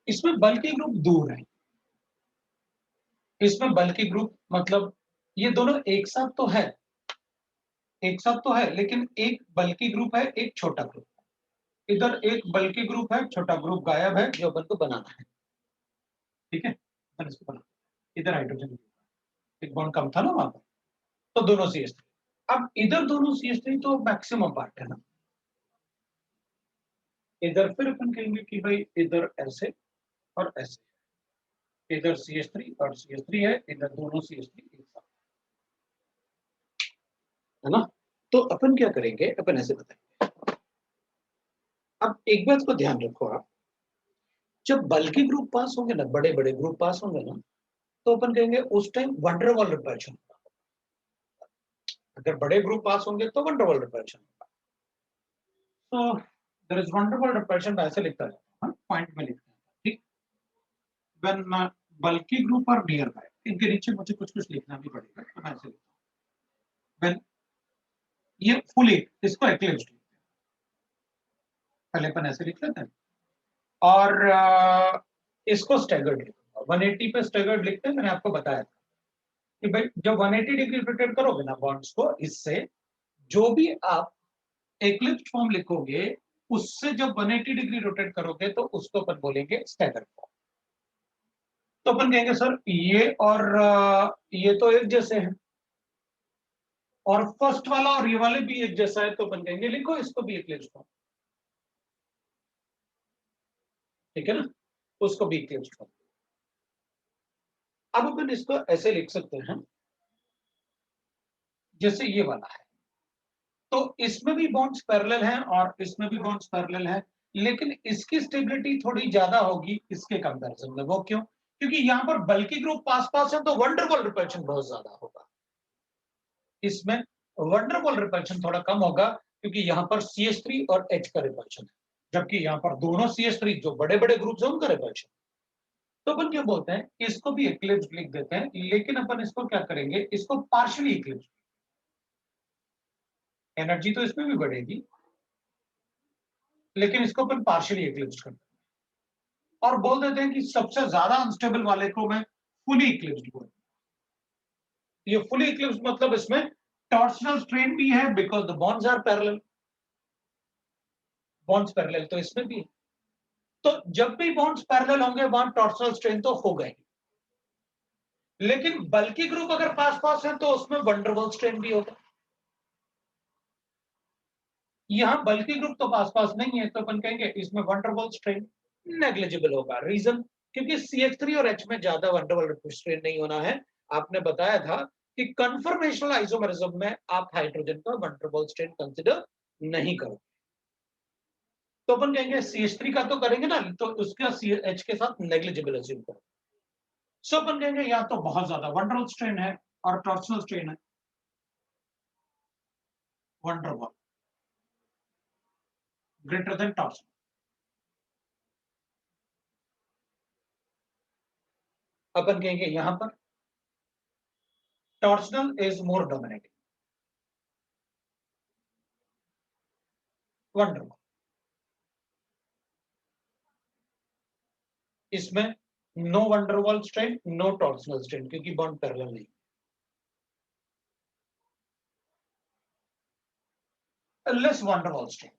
इसमें बल्कि ग्रुप दूर है, इसमें बल्कि ग्रुप मतलब ये दोनों एक साथ तो है, एक साथ तो है, लेकिन एक बल्कि ग्रुप है, एक छोटा ग्रुप है। इधर एक बल्कि ग्रुप है, छोटा ग्रुप गायब है, जो अपन को बनाना है। ठीक है, अपन इसको बना, इधर हाइड्रोजन एक बॉन्ड कम था ना वहां पर, तो दोनों CH3। अब इधर दोनों CH3 तो मैक्सिमम पार्ट है ना, इधर फिर अपन कहेंगे कि भाई इधर ऐसे और ऐसे, इधर CH3 और CH3 है, इधर दोनों CH3 एक साथ है ना। तो अपन क्या करेंगे, अपन ऐसे बताएंगे। अब एक बात को ध्यान रखो आप, जब बल्कि ग्रुप पास होंगे ना, बड़े बड़े ग्रुप पास होंगे ना, तो अपन कहेंगे उस टाइम वंडरवॉल रिपल्शन होगा। अगर बड़े ग्रुप पास होंगे तो वंडरवॉल रिपल्शन होगा। तो देयर इज वंडरवॉल रिपल्शन, ऐसे लिखता है पॉइंट में लिखते हैं, ठीक। व्हेन बल्कि ग्रुप और नियर बाय, इनके नीचे मुझे कुछ कुछ लिखना भी पड़ेगा, तो मैं ऐसे लिखता हूं। व्हेन ये फुली, इसको एक्लिप्स्ड, पहले अपन ऐसे लिख लेते हैं, और इसको स्टैगर्ड लिखूंगा। 180 पे स्टैगर्ड लिखते हैं, मैंने आपको बताया था कि भाई जब 180 डिग्री रोटेट करोगे ना बॉन्ड्स को, इससे जो भी आप एक्लिप्स फॉर्म लिखोगे, उससे जब 180 डिग्री रोटेट करोगे तो उसको अपन बोलेंगे स्टैगर्ड फॉर्म। तो अपन कहेंगे सर ये और ये तो एक जैसे हैं, और फर्स्ट वाला और ये वाले भी एक जैसा है, तो अपन कहेंगे लिखो इसको भी एक्लिप्स फॉर्म, ठीक है ना, उसको भी एक्लिप्स फॉर्म। अब अपन इसको ऐसे लिख सकते हैं जैसे ये वाला है, तो इसमें भी बॉन्ड्स पैरेलल हैं और इसमें भी बॉन्ड्स पैरेलल हैं, लेकिन इसकी स्टेबिलिटी थोड़ी ज्यादा होगी इसके कंपैरिजन में। वो क्यों? क्योंकि यहां पर बल्कि ग्रुप पास पास है, तो वंडरवॉल रिपल्शन बहुत ज्यादा होगा। इसमें वंडरवॉल रिपल्शन थोड़ा कम होगा, क्योंकि यहां पर CH3 और H का रिपल्शन है, जबकि यहां पर दोनों CH3 जो बड़े बड़े ग्रुप्स हैं उनका रिपल्शन। तो अपन क्या बोलते हैं, इसको भी इक्लिप्स लिख देते हैं, लेकिन अपन इसको क्या करेंगे, इसको पार्शियली इक्लिप्स। एनर्जी तो इसमें भी बढ़ेगी, लेकिन इसको अपन पार्शियली इक्लिप्स करते हैं और बोल देते हैं कि सबसे ज्यादा अनस्टेबल वाले को मैं फुली इक्लिप्स बोलूं। ये फुली इक्लिप्स मतलब इसमें टॉर्सनल स्ट्रेन भी है, because the bonds are parallel, bonds parallel तो इसमें भी है। तो जब भी बॉन्ड्स पैरेलल होंगे वहां टॉर्सनल स्ट्रेन तो हो गए, लेकिन बल्कि ग्रुप अगर पास पास है तो उसमें वंडरवॉल स्ट्रेन भी होगा। यहाँ बल्कि ग्रुप तो पास पास नहीं है, तो अपन कहेंगे इसमें वंडरवॉल स्ट्रेन नेग्लिजिबल होगा। रीजन, क्योंकि CH3 और H में ज्यादा वंडरवॉल स्ट्रेन नहीं होना है। आपने बताया था कि कन्फर्मेशनल आइसोमरिज्म में आप हाइड्रोजन का वंडरवॉल स्ट्रेन कंसिडर नहीं करो, तो अपन कहेंगे CH3 का तो करेंगे ना, तो उसका CH के साथ नेग्लिजिबल अज्यूम करो। सो अपन कहेंगे या तो बहुत ज्यादा वंडरवॉल स्ट्रेन है और टॉर्सनल स्ट्रेन है, वंडरवॉल ग्रेटर देन टॉर्सनल। अपन कहेंगे यहां पर torsional is more dominating, van der Waals. इसमें no van der Waals strain, no torsional strain, क्योंकि बॉन्ड पैरेलल नहीं। लेस वंडरवॉल स्ट्रेन,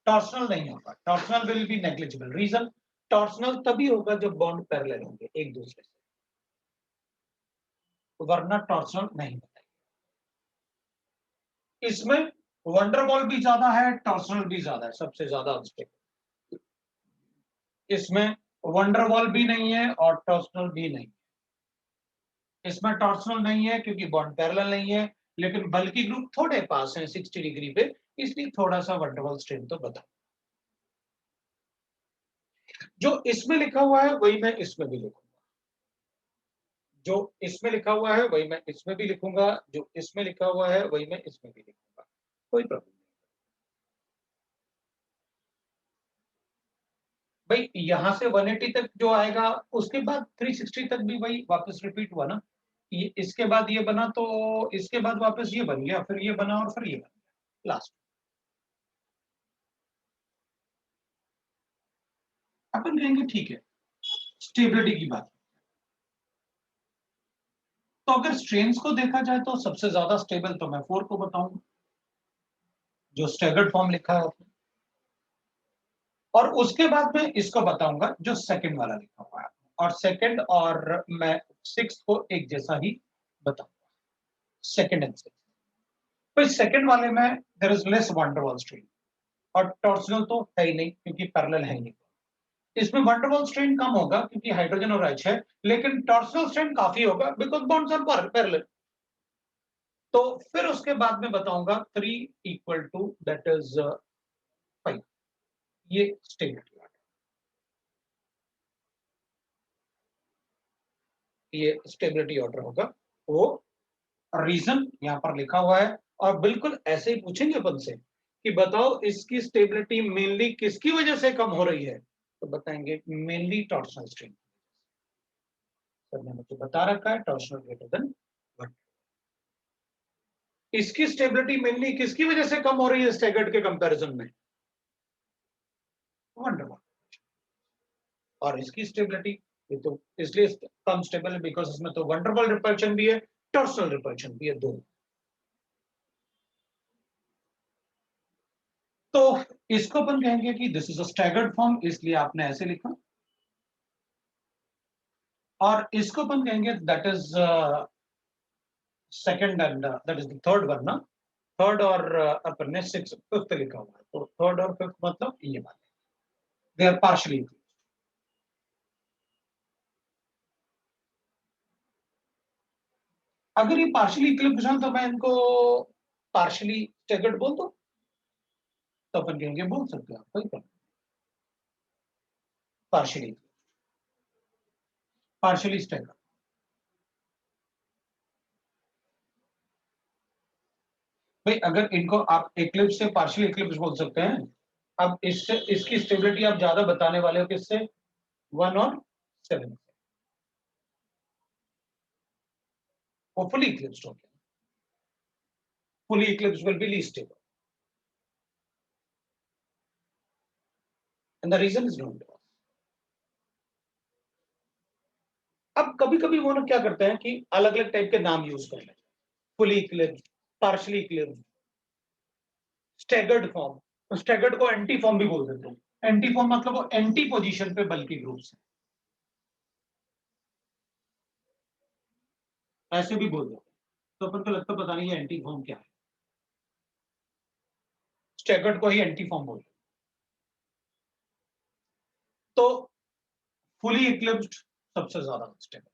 टॉर्सनल नहीं होगा, torsional will be negligible. Reason, torsional तभी होगा जब बॉन्ड पैरेलल होंगे एक दूसरे से, वरना टॉर्सनल नहीं होता। इसमें वंडरवॉल भी ज्यादा है, टॉर्सनल भी ज्यादा है, सबसे ज्यादा अनस्टेबल। इसमें वंडरवॉल भी नहीं है और टॉर्सनल भी नहीं है। इसमें टॉर्सनल नहीं है क्योंकि बॉन्ड पैरेलल नहीं है, लेकिन बल्कि ग्रुप थोड़े पास है 60 डिग्री पे, इसलिए थोड़ा सा वंडरवॉल स्ट्रेन तो बता। जो इसमें लिखा हुआ है वही मैं इसमें भी लिखूंगा, जो इसमें लिखा हुआ है वही मैं इसमें भी लिखूंगा, जो इसमें लिखा हुआ है वही मैं इसमें भी लिखूंगा, कोई प्रॉब्लम नहीं। भाई यहां से 180 तक जो आएगा, उसके बाद 360 तक भी वही वापस रिपीट हुआ ना। ये इसके बाद ये बना, तो इसके बाद वापस ये बन गया, फिर ये बना और फिर ये बन गया लास्ट। अपन कहेंगे ठीक है, स्टेबिलिटी की बात। तो अगर स्ट्रेन्स को देखा जाए तो सबसे ज्यादा स्टेबल तो मैं 4 को बताऊंगा, जो स्टैगर्ड फॉर्म लिखा है आपने। और उसके बाद में इसको बताऊंगा जो सेकंड वाला लिखा हुआ है, और सेकंड और मैं 6 को एक जैसा ही बताऊंगा, सेकंड एंड 6। तो इस सेकंड वाले में there is less van der Waals strain, और टॉर्सनल तो है ही नहीं क्योंकि पैरेलल है ही नहीं। इसमें वंडरवॉल स्ट्रेन कम होगा क्योंकि हाइड्रोजन और H है, लेकिन टॉर्सनल स्ट्रेन काफी होगा बिकॉज बॉन्ड्स आर पैरेलल। तो फिर उसके बाद में बताऊंगा 3 इक्वल टू दैट इज 5, ये स्टेबिलिटी ऑर्डर, ये स्टेबिलिटी ऑर्डर होगा। वो रीजन यहां पर लिखा हुआ है, और बिल्कुल ऐसे ही पूछेंगे अपन से कि बताओ इसकी स्टेबिलिटी मेनली किसकी वजह से कम हो रही है, तो बताएंगे मेनली टॉर्सनल स्ट्रेन। सर ने मुझे बता रखा है टॉर्सनल ग्रेटर देन 1। इसकी स्टेबिलिटी मेनली किसकी वजह से कम हो रही है स्टैगर्ड के कंपैरिजन में, वंडरवॉल। और इसकी स्टेबिलिटी, ये तो इसलिए कम स्टेबल है बिकॉज इसमें तो वंडरवॉल रिपल्शन भी है, टॉर्सनल रिपल्शन भी है, दोनों। तो इसको अपन कहेंगे कि this is a staggered form, इसलिए आपने ऐसे लिखा। और इसको अपन कहेंगे that is second, and that is the third one ना। थर्ड और अपन ने 6 फिफ्थ लिखा हुआ है, तो थर्ड और फिफ्थ मतलब ये बात, दे आर पार्शियली। अगर ये पार्शियली इक्लिप्स हैं तो मैं इनको पार्शियली स्टैगर्ड बोल दो, तो अपन कहेंगे बोल सकते हैं, कोई प्रॉब्लम। Partially, partially staggered. भाई अगर इनको आप इक्लिप्स से पार्शियल इक्लिप्स बोल सकते हैं। अब इससे इसकी स्टेबिलिटी आप ज्यादा बताने वाले हो किससे, 1 और 7 से। वो फुली इक्लिप्स्ड हो गया, fully eclipse will be least stable, and the reason is known to us. अब कभी कभी वो लोग क्या करते हैं कि अलग अलग टाइप के नाम यूज कर लेते हैं, fully Eclipse, partially Eclipse, staggered form. Staggered को एंटी फॉर्म भी बोल देते हैं। एंटी फॉर्म मतलब वो एंटी पोजीशन पे बल्कि ग्रुप्स है, ऐसे भी बोल देते हैं। तो अपन को लगता पता नहीं ये एंटी फॉर्म क्या है, स्टैगर्ड को ही एंटी फॉर्म बोलते। तो फुली इक्लिप्स्ड सबसे ज्यादा स्टेबल,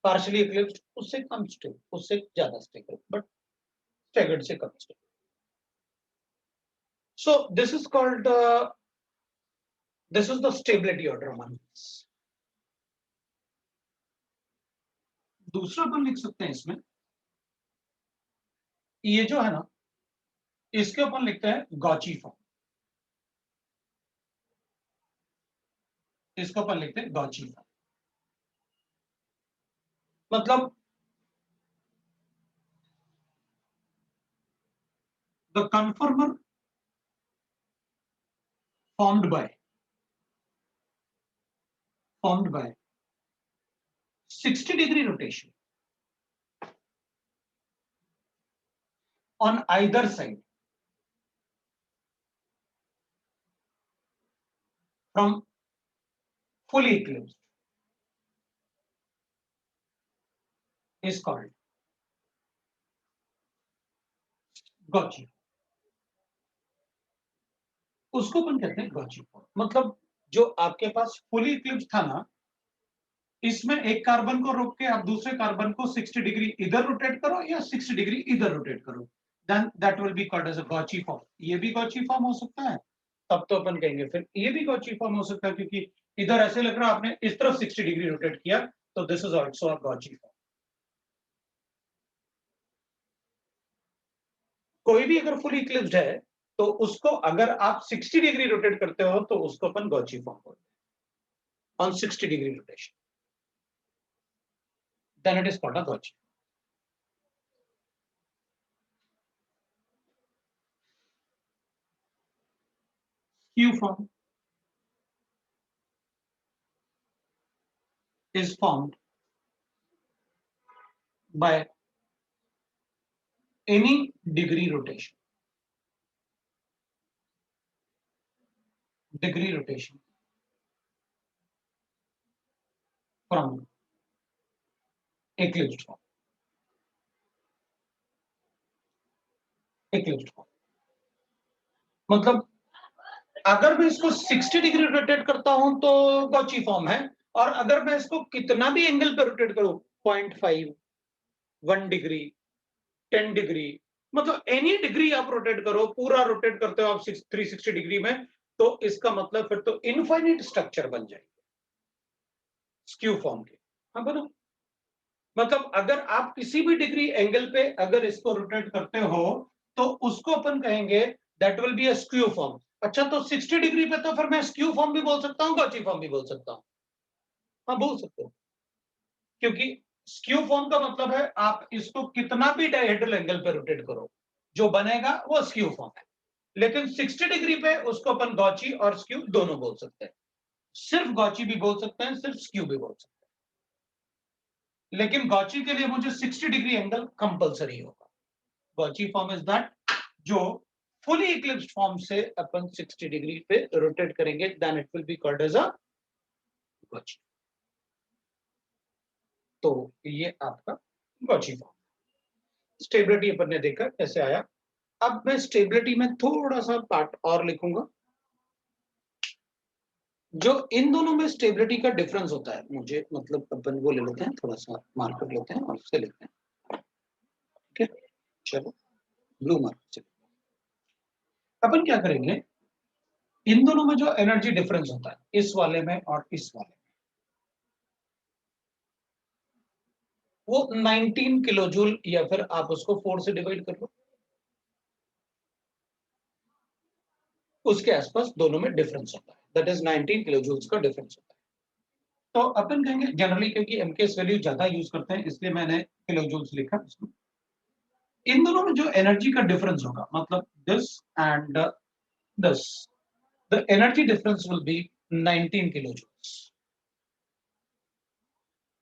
पार्शियली इक्लिप्स्ड उससे कम स्टेबल, उससे ज्यादा स्टेबल, बट स्टैगर्ड से कम stable. So this is called this is the stability order among these. दूसरा अपन लिख सकते हैं इसमें, ये जो है ना, इसके अपन लिखते हैं गॉची फॉर्म, इसको अपन लिखते हैं गॉची फॉर्म। मतलब the कन्फर्मर formed by 60-degree rotation on either side from fully eclipsed is called गॉची। उसको अपन कहते हैं गॉची फॉर्म। मतलब जो आपके पास फुली इक्लिप्स था ना, इसमें एक कार्बन को रोक के आप दूसरे कार्बन को 60 डिग्री इधर रोटेट करो या 60 डिग्री इधर रोटेट करो, then that will be called as a gauche form. ये भी गॉची फॉर्म हो सकता है, तब तो अपन कहेंगे फिर ये भी गॉची फॉर्म हो सकता है, क्योंकि इधर ऐसे लग रहा है आपने इस तरफ 60 डिग्री रोटेट किया, तो this is also a gauche form. कोई भी अगर फुली इक्लिप्स्ड है तो उसको अगर आप 60 डिग्री रोटेट करते हो तो उसको अपन गॉची फॉर्म बोलते हैं, on 60 degree rotation, then it is called a gauche. Q form is formed by any degree rotation from eclipsed form, eclipsed form। मतलब अगर मैं इसको 60 डिग्री रोटेट करता हूं तो गॉची फॉर्म है, और अगर मैं इसको कितना भी एंगल पे रोटेट करूं, 0.5, 1 डिग्री, 10 डिग्री, मतलब एनी डिग्री आप रोटेट करो, पूरा रोटेट करते हो आप 360 डिग्री में, तो इसका मतलब फिर तो इनफाइनाइट स्ट्रक्चर बन जाएंगे स्क्यू फॉर्म के। हाँ बोलो, मतलब अगर आप किसी भी डिग्री एंगल पे अगर इसको रोटेट करते हो तो उसको अपन कहेंगे that will be a skew form. अच्छा, तो 60 डिग्री पे तो फिर मैं स्क्यू फॉर्म भी बोल सकता हूँ, गॉची फॉर्म भी बोल सकता हूँ। हाँ बोल सकते हो, क्योंकि स्क्यू फॉर्म का मतलब है आप इसको कितना भी डायहेड्रल एंगल पे रोटेट करो, जो बनेगा वो स्क्यू फॉर्म है। लेकिन 60 डिग्री पे उसको अपन गॉची और स्क्यू दोनों बोल सकते हैं, सिर्फ गॉची भी बोल सकते हैं, सिर्फ स्क्यू भी बोल सकते हैं। लेकिन गॉची के लिए मुझे 60 डिग्री एंगल कंपलसरी होगा। गॉची फॉर्म इज दैट जो फुली इक्लिप्स्ड फॉर्म से अपन 60 डिग्री पे रोटेट करेंगे, then it will be called as a gauche. तो ये आपका गॉची फॉर्म। स्टेबिलिटी अपन ने देखा कैसे आया। अब मैं स्टेबिलिटी में थोड़ा सा पार्ट और लिखूंगा, जो इन दोनों में स्टेबिलिटी का डिफरेंस होता है। मुझे मतलब अपन वो ले लेते हैं, थोड़ा सा मार्कर लेते हैं और उससे लिखते हैं। ठीक है, चलो ब्लू मार्कर से अपन क्या करेंगे, इन दोनों में जो एनर्जी डिफरेंस होता है, इस वाले में और इस वाले में, वो 19 किलो जूल, या फिर आप उसको 4 से डिवाइड कर लो, उसके आसपास दोनों में डिफरेंस होता है, दैट इज 19 किलो जूल्स का डिफरेंस होता है। तो अपन कहेंगे जनरली, क्योंकि एमकेएस वैल्यू ज्यादा यूज करते हैं इसलिए मैंने किलो जूल्स लिखा इसमें। इन दोनों में जो एनर्जी का डिफरेंस होगा, मतलब this and this, the energy difference will be 19 kilo joules,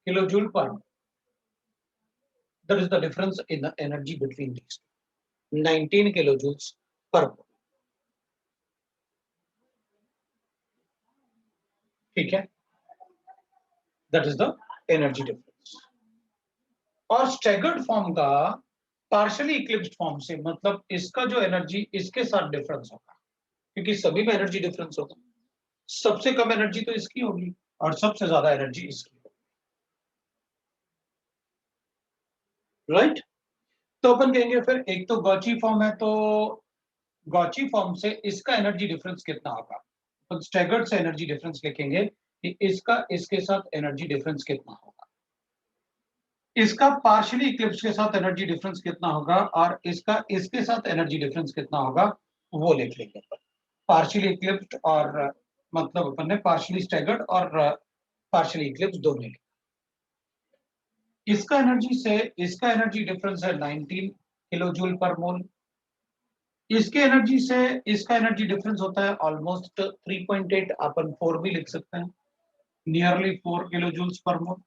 kilo joule पर, that is the difference in the energy between these 19 kilojoules per mole। ठीक है, that is the energy difference। और staggered form का partially eclipsed form से मतलब इसका जो energy इसके साथ डिफरेंस होगा, क्योंकि सभी में एनर्जी डिफरेंस होगा। सबसे कम एनर्जी तो इसकी होगी और सबसे ज्यादा एनर्जी इसकी होगी, राइट। तो अपन कहेंगे फिर एक तो गॉची फॉर्म है, तो गॉची फॉर्म से इसका एनर्जी डिफरेंस कितना होगा, तो स्टैगर्ड से एनर्जी डिफरेंस लिखेंगे कि इसका इसके साथ एनर्जी डिफरेंस कितना होगा, इसका पार्शियली इक्लिप्स के साथ एनर्जी डिफरेंस कितना होगा और इसका इसके साथ एनर्जी डिफरेंस कितना होगा वो लिख लेंगे। पार्शियली इक्लिप्स्ड और मतलब अपन ने पार्शियली स्टैगर्ड और पार्शियली इक्लिप्स दोनों लिखे। इसका एनर्जी से इसका एनर्जी डिफरेंस है 19 किलो जूल पर मोल। इसके एनर्जी से इसका एनर्जी डिफरेंस होता है ऑलमोस्ट 3.8, अपन 4 भी लिख सकते हैं, नियरली 4 किलो जूल्स पर मोल।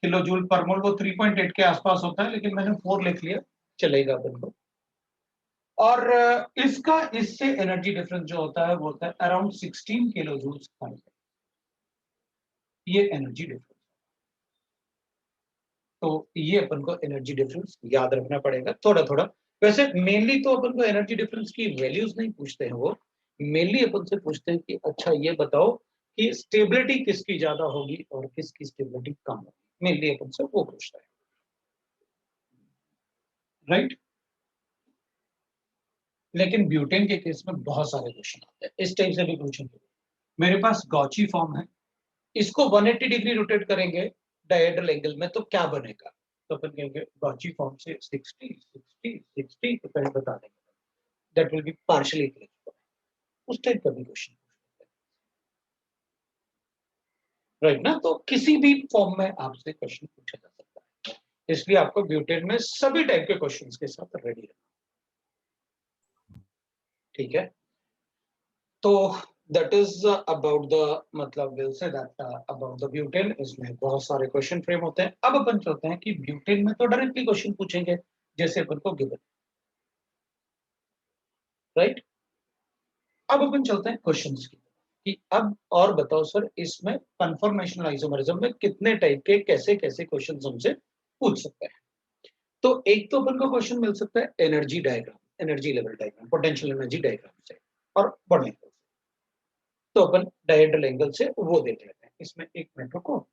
किलो जूल पर मोल वो 3.8 के आसपास होता है, लेकिन मैंने 4 लिख लिया, चलेगा अपन को। और इसका इससे एनर्जी डिफरेंस जो होता है वो होता है अराउंड 16 किलो जूल्स पर मोल, ये एनर्जी डिफरेंस। तो ये अपन को एनर्जी डिफरेंस याद रखना पड़ेगा थोड़ा थोड़ा। वैसे मेनली तो अपन को एनर्जी डिफरेंस की वैल्यूज नहीं पूछते हैं, वो मेनली अपन से पूछते हैं कि अच्छा ये बताओ कि स्टेबिलिटी किसकी ज्यादा होगी और किसकी स्टेबिलिटी कम होगी, मेनली अपन से वो पूछता है, राइट। लेकिन ब्यूटेन के केस में बहुत सारे क्वेश्चन आते हैं, इस टाइप से भी पूछेंगे। मेरे पास गॉची फॉर्म है, इसको 180 डिग्री रोटेट करेंगे डायहेड्रल एंगल में तो क्या बनेगा, तो अपन कहेंगे गॉची फॉर्म से 60 तो पहले बता देंगे, that will B partially eclipsed, उस टाइप का भी क्वेश्चन राइट ना। तो किसी भी फॉर्म में आपसे क्वेश्चन पूछा जा सकता है, इसलिए आपको ब्यूटेन में सभी टाइप के क्वेश्चंस के साथ रेडी रहना, ठीक है। तो दैट इज अबाउट द मतलब will say that about the butane. इसमें बहुत सारे क्वेश्चन फ्रेम होते हैं। अब अपन चलते हैं कि ब्यूटेन में तो डायरेक्टली क्वेश्चन पूछेंगे जैसे अपन को गिवन, राइट। अब अपन चलते हैं क्वेश्चंस की कि अब और बताओ सर इसमें कंफर्मेशनल आइसोमरिज्म में कितने टाइप के कैसे कैसे क्वेश्चंस हमसे पूछ सकते हैं। तो एक तो अपन को क्वेश्चन मिल सकता है energy diagram, energy level diagram, potential energy diagram से और बॉडी एंगल से। तो अपन डायहेड्रल एंगल से वो देख लेते हैं। इसमें एक मिनट रुको,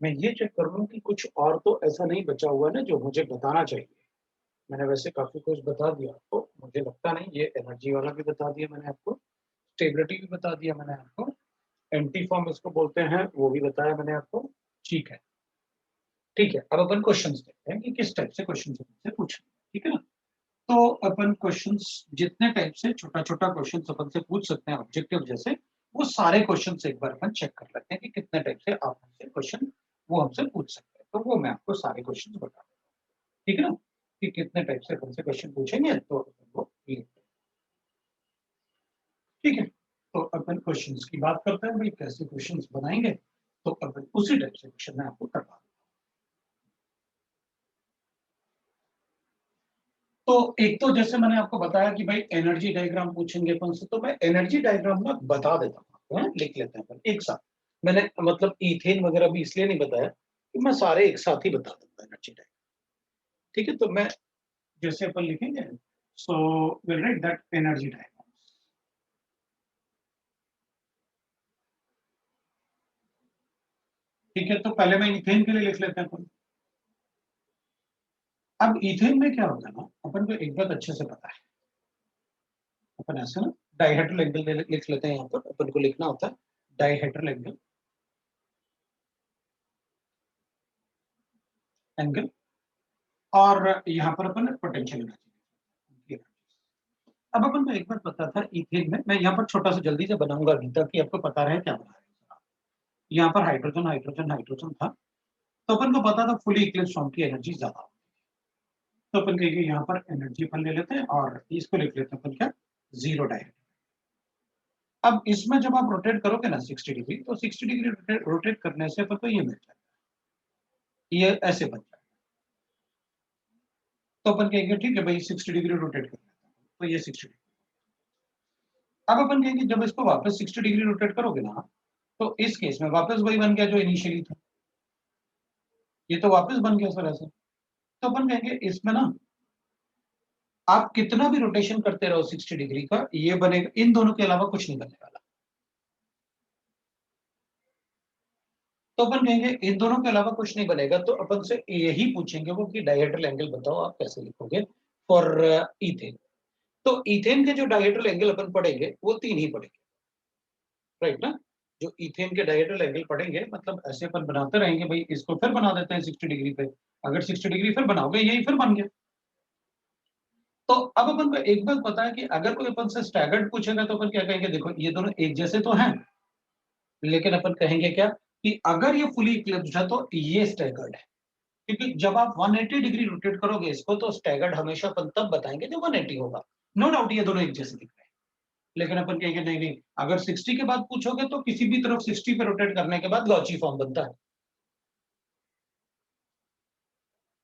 मैं ये चेक कर लूं कि कुछ और तो ऐसा नहीं बचा हुआ ना जो मुझे बताना चाहिए। मैंने वैसे काफी कुछ बता दिया आपको, मुझे लगता नहीं, ये एनर्जी वाला भी बता दिया मैंने आपको, स्टेबिलिटी भी बता दिया मैंने आपको, एंटी फॉर्म इसको बोलते हैं वो भी बताया मैंने आपको, ठीक है। ठीक है, अब अपन क्वेश्चंस देखते हैं कि किस टाइप से क्वेश्चन से पूछें, ठीक है ना। तो अपन क्वेश्चंस जितने टाइप से छोटा छोटा क्वेश्चन अपन से पूछ सकते हैं ऑब्जेक्टिव जैसे, वो सारे क्वेश्चन एक बार अपन चेक कर लेते हैं कि कितने टाइप से आप हमसे क्वेश्चन वो हमसे पूछ सकते हैं। तो वो मैं आपको सारे क्वेश्चन बता दूंगा, ठीक है ना, कि कितने टाइप से अपन से क्वेश्चन पूछेंगे तो अपन वो ये, ठीक है। तो अपन क्वेश्चंस की बात करते हैं भाई, कैसे क्वेश्चंस बनाएंगे, तो अपन उसी टाइप से क्वेश्चन मैं आपको करवा दूंगा। तो एक तो जैसे मैंने आपको बताया कि भाई एनर्जी डायग्राम पूछेंगे अपन से, तो मैं एनर्जी डायग्राम ना बता देता हूँ आपको, लिख लेते हैं अपन एक साथ। मैंने मतलब इथेन वगैरह भी इसलिए नहीं बताया कि मैं सारे एक साथ ही बता दूंगा एनर्जी डायग्राम, ठीक है। तो मैं जैसे अपन लिखेंगे, so will write that energy diagram, ठीक है। तो पहले मैं इथेन के लिए लिख लेते हैं अपन। अब इथेन में क्या होगा ना, अपन को एक बात अच्छे से पता है, अपन ऐसे ना डाइहेड्रल एंगल लिख लेते हैं, यहाँ पर अपन को लिखना होता है डाइहेड्रल एंगल, एंगल, और यहाँ पर अपन पोटेंशियल एनर्जी। अब अपन को एक बार पता था इथेन में, मैं यहाँ पर छोटा सा जल्दी से बनाऊंगा अभी ताकि आपको पता रहे क्या बना रहे हैं। यहाँ पर हाइड्रोजन हाइड्रोजन हाइड्रोजन था, तो अपन को पता था फुली इक्लिप्स फॉर्म की एनर्जी ज्यादा होती है। तो अपन कहेंगे यहाँ पर एनर्जी अपन ले लेते हैं और इसको लिख लेते हैं अपन क्या, जीरो डायरेक्ट। अब इसमें जब आप रोटेट करोगे ना 60 डिग्री, तो 60 डिग्री रोटेट करने से अपन को ये मिल जाएगा, ये ऐसे बन जाएगा। तो अपन कहेंगे ठीक है भाई 60 डिग्री रोटेट कर लेते हैं, तो ये 60 डिग्री। अब अपन कहेंगे जब इसको वापस 60 डिग्री रोटेट करोगे ना, तो इस केस में वापस वही बन गया जो इनिशियली था, ये तो वापस बन गया सर ऐसे। तो अपन कहेंगे इसमें ना आप कितना भी रोटेशन करते रहो 60 डिग्री का, ये बनेगा, इन दोनों के अलावा कुछ नहीं बनने वाला। तो अपन कहेंगे इन दोनों के अलावा कुछ नहीं बनेगा, तो अपन से यही पूछेंगे वो कि डायहेड्रल एंगल बताओ आप कैसे लिखोगे फॉर इथेन। तो इथेन के जो डायहेड्रल एंगल अपन पढ़ेंगे वो 3 ही पढ़ेंगे, राइट ना। जो इथेन के डायहेड्रल एंगल पढ़ेंगे मतलब ऐसे अपन बनाते रहेंगे, भाई इसको फिर बना देते हैं 60 डिग्री पे, अगर 60 डिग्री फिर बनाओगे यही फिर बन गया। तो अब अपन को एक बात पता है कि अगर कोई अपन से स्टैगर्ड पूछेगा तो अपन क्या कहेंगे, देखो ये दोनों एक जैसे तो हैं, लेकिन अपन कहेंगे क्या कि अगर ये फुली इक्लिप्स्ड है तो ये स्टैगर्ड है, क्योंकि जब आप 180 डिग्री रोटेट करोगे इसको तो स्टैगर्ड हमेशा अपन तब बताएंगे जब 180 होगा। नो डाउट ये दोनों एक जैसे दिख रहे हैं, लेकिन अपन कहेंगे नहीं नहीं, अगर 60 के बाद पूछोगे तो किसी भी तरफ 60 पे रोटेट करने के बाद लॉची फॉर्म बनता है।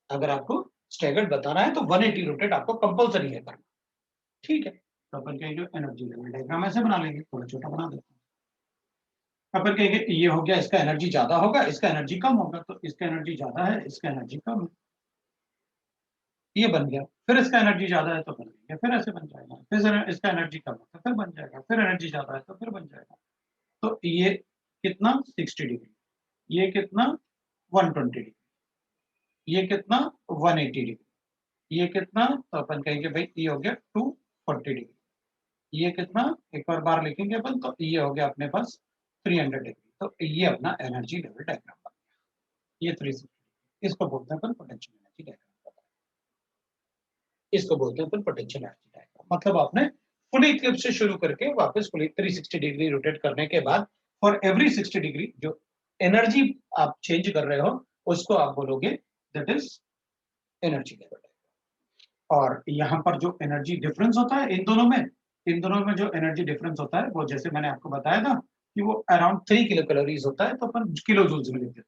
अगर आपको स्टैगर्ड बताना है तो 180 रोटेट आपको कंपलसरी है करना, ठीक है। तो अपन कहेंगे एनर्जी लेवल डायग्राम ऐसे बना लेंगे, थोड़ा छोटा बना देते हैं। अपन कहेंगे ये हो गया, इसका एनर्जी ज्यादा होगा, इसका एनर्जी कम होगा, तो इसका एनर्जी ज्यादा है, इसका एनर्जी कम है, ये बन गया। फिर इसका एनर्जी ज्यादा है तो बन गया, फिर ऐसे बन जाएगा, फिर इसका एनर्जी कम है तो फिर बन जाएगा, फिर एनर्जी ज्यादा है तो फिर बन जाएगा। तो ये कितना 60 डिग्री, ये कितना 120 डिग्री, ये कितना 180 डिग्री, ये कितना, तो अपन कहेंगे भाई ये हो गया 240 डिग्री, ये कितना, एक और बार लिखेंगे अपन, तो ये हो गया अपने पास 300 डिग्री। तो ये अपना एनर्जी लेवल डायग्राम बन गया, ये 360, इसको बोलते हैं अपन पोटेंशियल एनर्जी डायग्राम। इसको बोलते हैं अपन पोटेंशियल एनर्जी डायग्राम। मतलब आपने फुली इक्लिप्स से शुरू करके वापस फुली 360 डिग्री रोटेट करने के बाद फॉर एवरी 60 डिग्री जो एनर्जी आप चेंज कर रहे हो उसको आप बोलोगे दैट इज एनर्जी लेवल। और यहाँ पर जो एनर्जी डिफरेंस होता है इन दोनों में जो एनर्जी डिफरेंस होता है वो जैसे मैंने आपको बताया था कि वो अराउंड 3 किलो कैलोरीज होता है, तो अपन किलो जूल्स में लिख देते हैं,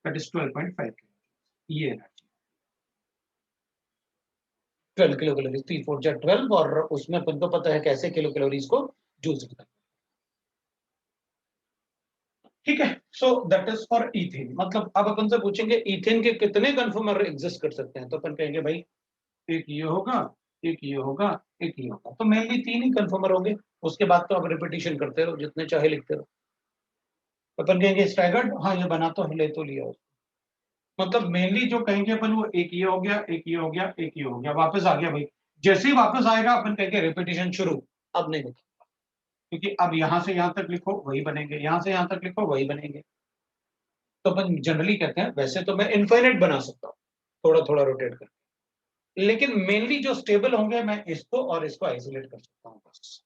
दैट इज 12.5 किलो, ये एनर्जी 12 किलो कैलोरीज, 3 4 जा 12, और उसमें अपन को पता है कैसे किलो कैलोरीज को जूल्स में, ठीक है। So that is for ethane. मतलब अब अपन से पूछेंगे इथेन के कितने कन्फर्मर एग्जिस्ट कर सकते हैं, तो अपन कहेंगे भाई एक ये होगा, एक ये होगा, एक ये होगा, तो मेनली 3 ही कन्फर्मर होंगे, उसके बाद तो आप रिपीटिशन करते रहो जितने चाहे लिखते रहो। अपन कहेंगे स्टैगर्ड, हाँ ये बना तो ले तो लिया उसको, मतलब मेनली जो कहेंगे अपन वो एक ये हो गया, एक ये हो गया, एक ये हो गया, वापस आ गया भाई, जैसे ही वापस आएगा अपन कहेंगे रिपीटिशन शुरू, अब नहीं लिखेंगे, क्योंकि अब यहां से यहां तक लिखो वही बनेंगे, यहां से यहां तक लिखो वही बनेंगे। तो अपन जनरली कहते हैं वैसे तो मैं इनफाइनाइट बना सकता हूँ थोड़ा थोड़ा रोटेट कर, लेकिन मेनली जो स्टेबल होंगे मैं इसको और इसको आइसोलेट कर सकता हूँ बस।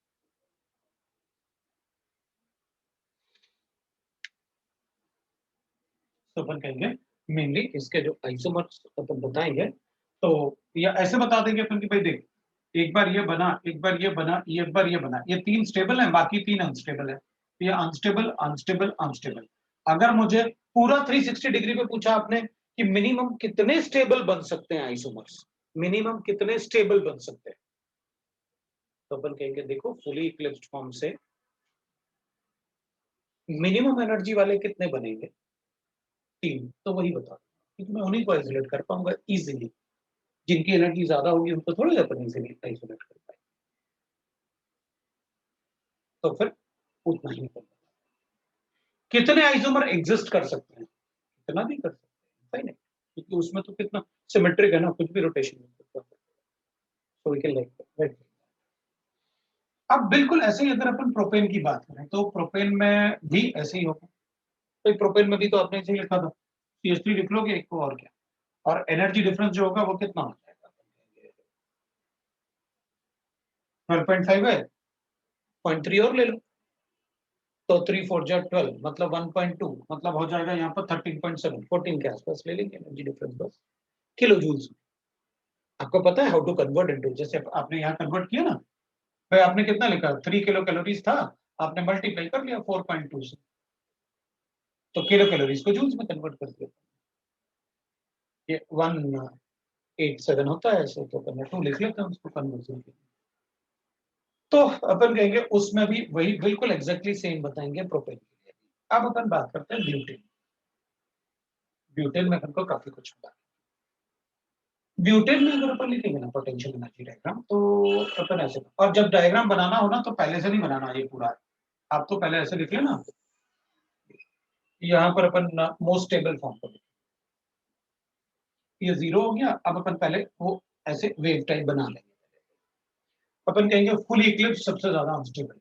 तो अपन कहेंगे मेनली इसके जो आइसोमर्स अपन बताएंगे, तो या ऐसे बता देंगे अपन कि भाई देख, एक बार ये बना, एक बार ये बना, एक बार ये बना, ये 3 स्टेबल है, बाकी 3 अनस्टेबल है, तो ये अनस्टेबल अनस्टेबल अनस्टेबल। अगर मुझे पूरा 360 डिग्री पे पूछा आपने कि मिनिमम कितने स्टेबल बन सकते हैं आइसोमर्स, मिनिमम कितने स्टेबल बन सकते हैं, तो अपन कहेंगे देखो फुली इक्लिप्स्ड फॉर्म से मिनिमम एनर्जी वाले कितने बनेंगे, 3, तो वही बता, क्योंकि मैं उन्हीं को आइसोलेट कर पाऊंगा इजीली, जिनकी एनर्जी ज्यादा होगी उनको थोड़ी अपन इजीली आइसोलेट कर पाएंगे, तो फिर उतना ही करना। कितने आइसोमर एग्जिस्ट कर सकते हैं, कितना भी कर सकते हैं, सही नहीं, क्योंकि उसमें तो कितना सिमेट्रिक है ना, कुछ भी रोटेशन हो सकता है, so we can like अब बिल्कुल ऐसे ही अगर अपन प्रोपेन की बात करें तो प्रोपेन में भी ऐसे ही होगा, तो प्रोपेन में भी तो आपने ऐसे ही लिखा था, CH3 लिख लोगे एक को, और क्या, और एनर्जी डिफरेंस जो होगा वो कितना हो जाएगा, 12.5 है, 0.3 और ले लो, तो 3 4 जा 12 मतलब 1.2, मतलब हो जाएगा यहाँ पर 13.7 14 के आसपास ले लेंगे एनर्जी डिफरेंस बस, किलो जूल्स। आपको पता है हाउ टू कन्वर्ट इनटू, जैसे आपने यहाँ कन्वर्ट किया ना, भाई आपने कितना लिखा 3 किलो कैलोरीज था, आपने मल्टीप्लाई कर लिया 4.2 से, तो किलो कैलोरीज को जूल्स में कन्वर्ट कर दिया, ये 187 होता है ऐसे, तो अपन 2 लिख लेते हैं उसको कन्वर्जन के लिए। तो अपन कहेंगे उसमें भी वही बिल्कुल एग्जैक्टली सेम बताएंगे प्रोपेन के लिए। अब अपन बात करते हैं ब्यूटेन। ब्यूटेन में हमको काफी कुछ पता है। ब्यूटेन में अगर अपन लिखेंगे ना पोटेंशियल एनर्जी डायग्राम, तो अपन ऐसे, और जब डायग्राम बनाना हो ना तो पहले से नहीं बनाना ये पूरा, आप तो पहले ऐसे लिख लेना, यहाँ पर अपन मोस्ट स्टेबल फॉर्म पर, ये 0 हो गया। अब अपन पहले वो ऐसे वेव टाइप बना लेंगे। अपन कहेंगे फुल इक्लिप्स सबसे ज्यादा अनस्टेबल,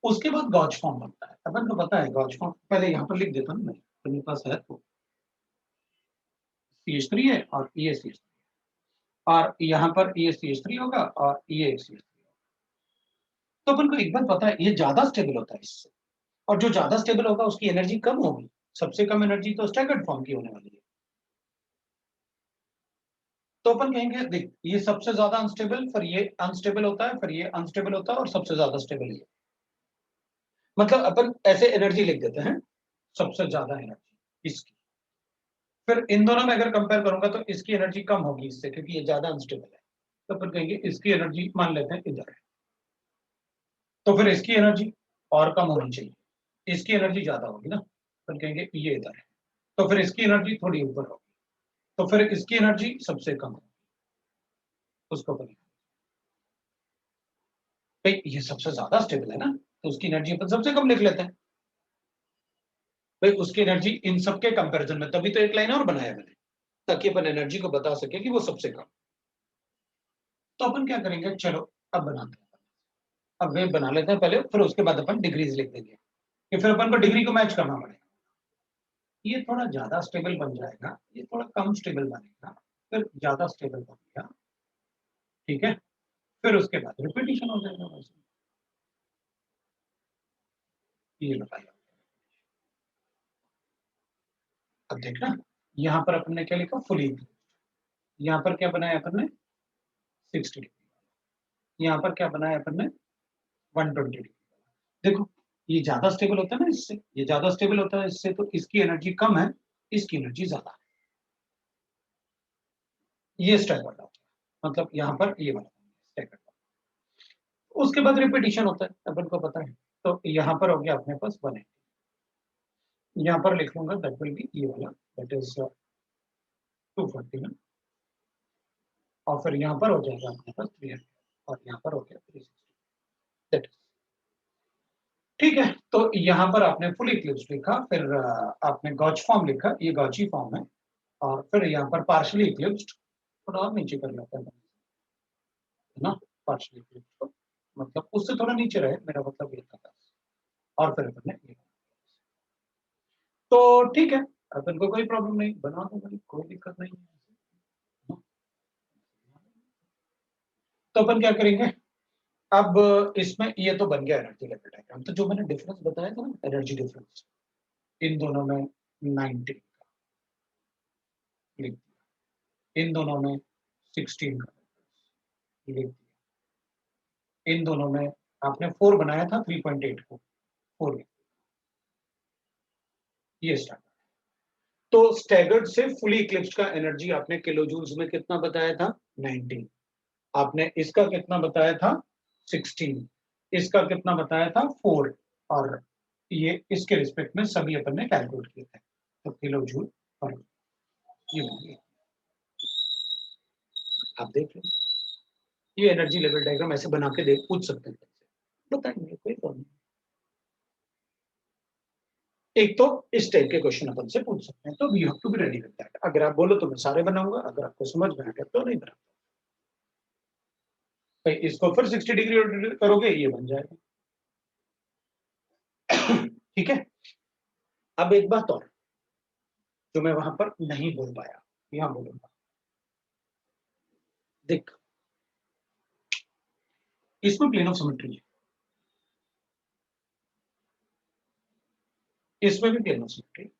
उसके बाद गॉज फॉर्म बनता है। अपन को पता है गॉज फॉर्म, पहले यहाँ पर लिख देता हूँ मैं, तो मेरे पास है तो CH3 है और ये CH3, और यहाँ पर ये CH3 होगा और ये CH3। तो अपन को एक बात पता है, ये ज्यादा स्टेबल होता है इससे, और जो ज्यादा स्टेबल होगा उसकी एनर्जी कम होगी। सबसे कम एनर्जी तो स्टैगर्ड फॉर्म की होने वाली है। तो अपन कहेंगे देख, ये सबसे ज्यादा अनस्टेबल, फिर ये अनस्टेबल होता है, फिर ये अनस्टेबल होता है, और सबसे ज्यादा स्टेबल ये। मतलब अपन ऐसे एनर्जी लिख देते हैं, सबसे ज्यादा एनर्जी इसकी, फिर इन दोनों में अगर कंपेयर करूंगा तो इसकी एनर्जी कम होगी इससे, क्योंकि ये ज्यादा अनस्टेबल है। तो अपन कहेंगे इसकी एनर्जी मान लेते हैं इधर है, तो फिर इसकी एनर्जी और कम होनी चाहिए, इसकी एनर्जी ज्यादा होगी ना, अपन कहेंगे ये इधर है, तो फिर इसकी एनर्जी थोड़ी ऊपर होगी, तो फिर इसकी एनर्जी सबसे कम होगी, उसको करेंगे भाई ये सबसे ज्यादा स्टेबल है ना, तो उसकी एनर्जी अपन सबसे कम लिख लेते हैं। भाई उसकी एनर्जी इन सबके कंपैरिजन में, तभी तो एक लाइन और बनाया मैंने, ताकि अपन एनर्जी को बता सके कि वो सबसे कम। तो अपन क्या करेंगे, चलो अब बनाते हैं, अब वेव बना लेते हैं पहले, फिर उसके बाद अपन डिग्रीज लिख देंगे, कि फिर अपन को डिग्री को मैच करना पड़ेगा। ये थोड़ा ज्यादा स्टेबल बन जाएगा, ये थोड़ा कम स्टेबल बनेगा, फिर ज्यादा स्टेबल बन गया, ठीक है। फिर उसके बाद रिपीटिशन हो जाएगा वैसे। ये बताइए, अब देखना, यहाँ पर अपन ने क्या लिखा, फुली, यहाँ पर क्या बनाया अपन ने 60 डिग्री, यहाँ पर क्या बनाया अपन ने 120 डिग्री। देखो ये ज्यादा स्टेबल होता है ना इससे, ये ज्यादा स्टेबल होता है इससे, तो इसकी एनर्जी कम है, इसकी एनर्जी ज्यादा है, ये स्टेप वाला, मतलब यहाँ पर ये वाला स्टेप। उसके बाद रिपीटिशन होता है, अपन को पता है। तो यहाँ पर हो गया अपने पास 180, यहाँ पर लिख लूंगा दैट विल बी ये वाला, दैट इज 240 ना, और फिर यहाँ पर हो जाएगा अपने पास 300, और यहाँ पर हो गया 360, ठीक है। तो यहाँ पर आपने फुल इक्लिप्स लिखा, फिर आपने गॉज फॉर्म लिखा, ये गॉची फॉर्म है, और फिर यहाँ पर पार्शली इक्लिप्स्ड, थोड़ा और नीचे कर लेते हैं, है ना, पार्शली इक्लिप्स्ड, मतलब उससे थोड़ा नीचे रहे, मेरा मतलब ये था, और फिर अपने ये, तो ठीक है, अपन को कोई प्रॉब्लम नहीं, बना दो भाई, कोई दिक्कत नहीं है। तो अपन क्या करेंगे, अब इसमें ये तो बन गया एनर्जी लेवल डायग्राम। तो जो मैंने डिफरेंस बताया था ना, एनर्जी डिफरेंस इन दोनों में 90 का लिख दिया, इन दोनों में 16 का लिख दिया, इन दोनों में आपने 4 बनाया था, 3.8 को 4 लिख, ये स्टार्ट। तो स्टैगर्ड से फुली इक्लिप्स्ड का एनर्जी आपने किलो जूल्स में कितना बताया था, 19, आपने इसका कितना बताया था 16, इसका कितना बताया था 4, और ये इसके रिस्पेक्ट में सभी अपन ने कैलकुलेट किए थे, तो किलो जूल पर ये आप देख लो, ये एनर्जी लेवल डायग्राम ऐसे बना के देख, पूछ सकते हैं, बताएंगे कोई प्रॉब्लम। एक तो इस टाइप के क्वेश्चन अपन से पूछ सकते हैं, तो you have to be ready with that. अगर आप बोलो तो मैं सारे बनाऊंगा, अगर आपको समझ में आ गया तो नहीं बना, भाई इसको फिर 60 डिग्री करोगे ये बन जाएगा, ठीक है। अब एक बात और जो मैं वहां पर नहीं बोल पाया, यहां बोलूंगा, देख इसमें प्लेन ऑफ सिमेट्री है, इसमें भी प्लेन ऑफ सिमेट्री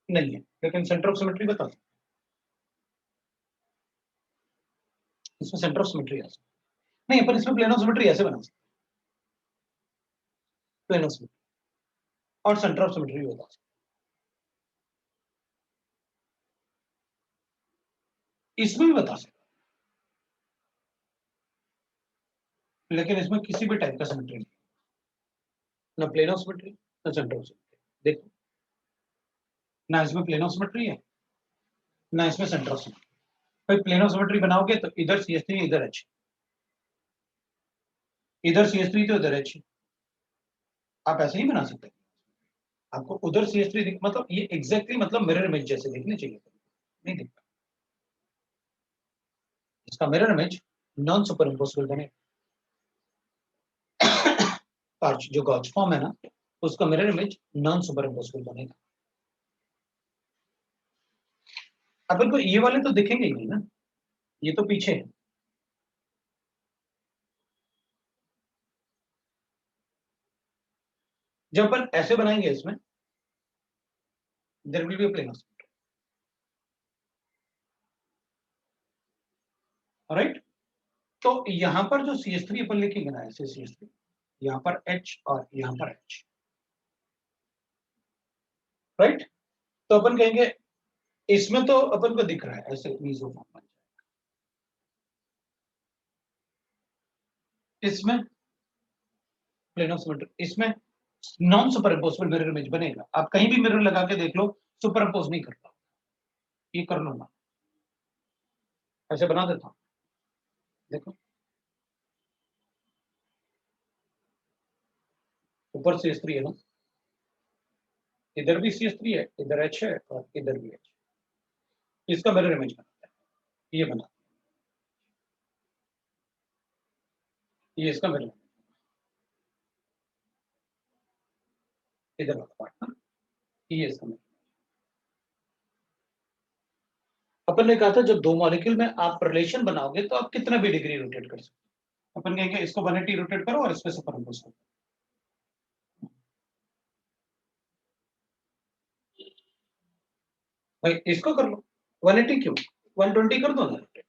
नहीं है, लेकिन सेंटर ऑफ सिमेट्री बता सकते, इसमें सेंटर ऑफ सिमेट्री है नहीं, पर इसमें प्लेन ऑफ सिमेट्री ऐसे बना सकते, प्लेन ऑफ सिमेट्री और सेंटर ऑफ सिमेट्री बता सकते, इसमें भी बता सकते, लेकिन इसमें किसी भी टाइप का सिमेट्री नहीं, ना प्लेन ऑफ सिमेट्री ना सेंटर ऑफ सिमेट्री। देखो ना इसमें प्लेन ऑफ सिमेट्री है ना इसमें सेंटर ऑफ सिमेट्री। भाई प्लेन ऑफ सिमेट्री बनाओगे तो इधर CH3 इधर H, इधर CH3 तो इधर H, आप ऐसे नहीं बना सकते। आपको उधर CH3 मतलब ये एग्जैक्टली मतलब मिरर इमेज जैसे दिखनी चाहिए, नहीं दिखता। इसका mirror image non super impossible बनेगा। जो गॉच फॉर्म है ना, उसका mirror image non super impossible बनेगा। अपन को ये वाले तो दिखेंगे ही नहीं ना, ये तो पीछे है। जब अपन ऐसे बनाएंगे इसमें there will be a plane of symmetry, right. तो यहां पर जो CH3 अपन लिखेंगे ना ऐसे CH3, यहां पर H और यहां पर H, राइट। तो अपन कहेंगे इसमें तो अपन को दिख रहा है ऐसे मीसोफॉर्म बन जाएगा, इसमें प्लेन ऑफ सिमेट्री, इसमें non super impossible mirror image बनेगा। आप कहीं भी मिरर लगा के देख लो, सुपर इम्पोज नहीं करता। ये कर लूंगा, ऐसे बना देता हूं, देखो ऊपर CH3 है ना, इधर भी CH3 है, इधर H है और इधर भी H, इसका मिरर इमेज बनाता है, ये बना, ये इसका मिरर, इधर वाला पार्ट ना, ये इसका मिरर। अपन ने कहा था जब दो मॉलिक्यूल में आप रिलेशन बनाओगे तो आप कितना भी डिग्री रोटेट कर सकते हो। अपन कहेंगे इसको 180 रोटेट करो और इस पे सुपर इम्पोज करो, भाई इसको कर लो 180 क्यों, 120 कर दो ना रोटेट,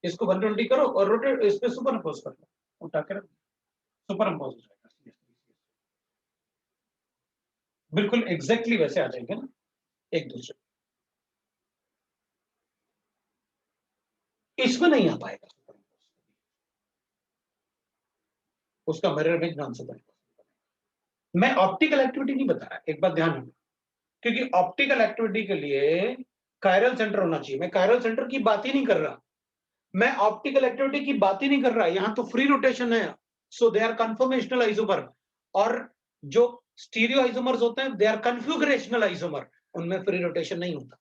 इसको 120 करो और रोटेट इस पे सुपर इम्पोज कर लो, उठा के सुपर इम्पोज हो जाएगा, बिल्कुल एग्जैक्टली वैसे आ जाएंगे ना एक दूसरे, इसमें नहीं आ पाएगा सुपर इम्पोज, उसका mirror image non super impose. मैं ऑप्टिकल एक्टिविटी नहीं बता रहा, एक बात ध्यान रखना, क्योंकि ऑप्टिकल एक्टिविटी के लिए कायरल सेंटर होना चाहिए। मैं कायरल सेंटर की बात ही नहीं कर रहा, मैं ऑप्टिकल एक्टिविटी की बात ही नहीं कर रहा, यहां तो फ्री रोटेशन है, सो दे आर कन्फर्मेशनल आइसोमर। और जो स्टीरियो आइसोमर्स होते हैं दे आर कन्फ्यूगरेशनल आइसोमर, उनमें फ्री रोटेशन नहीं होता।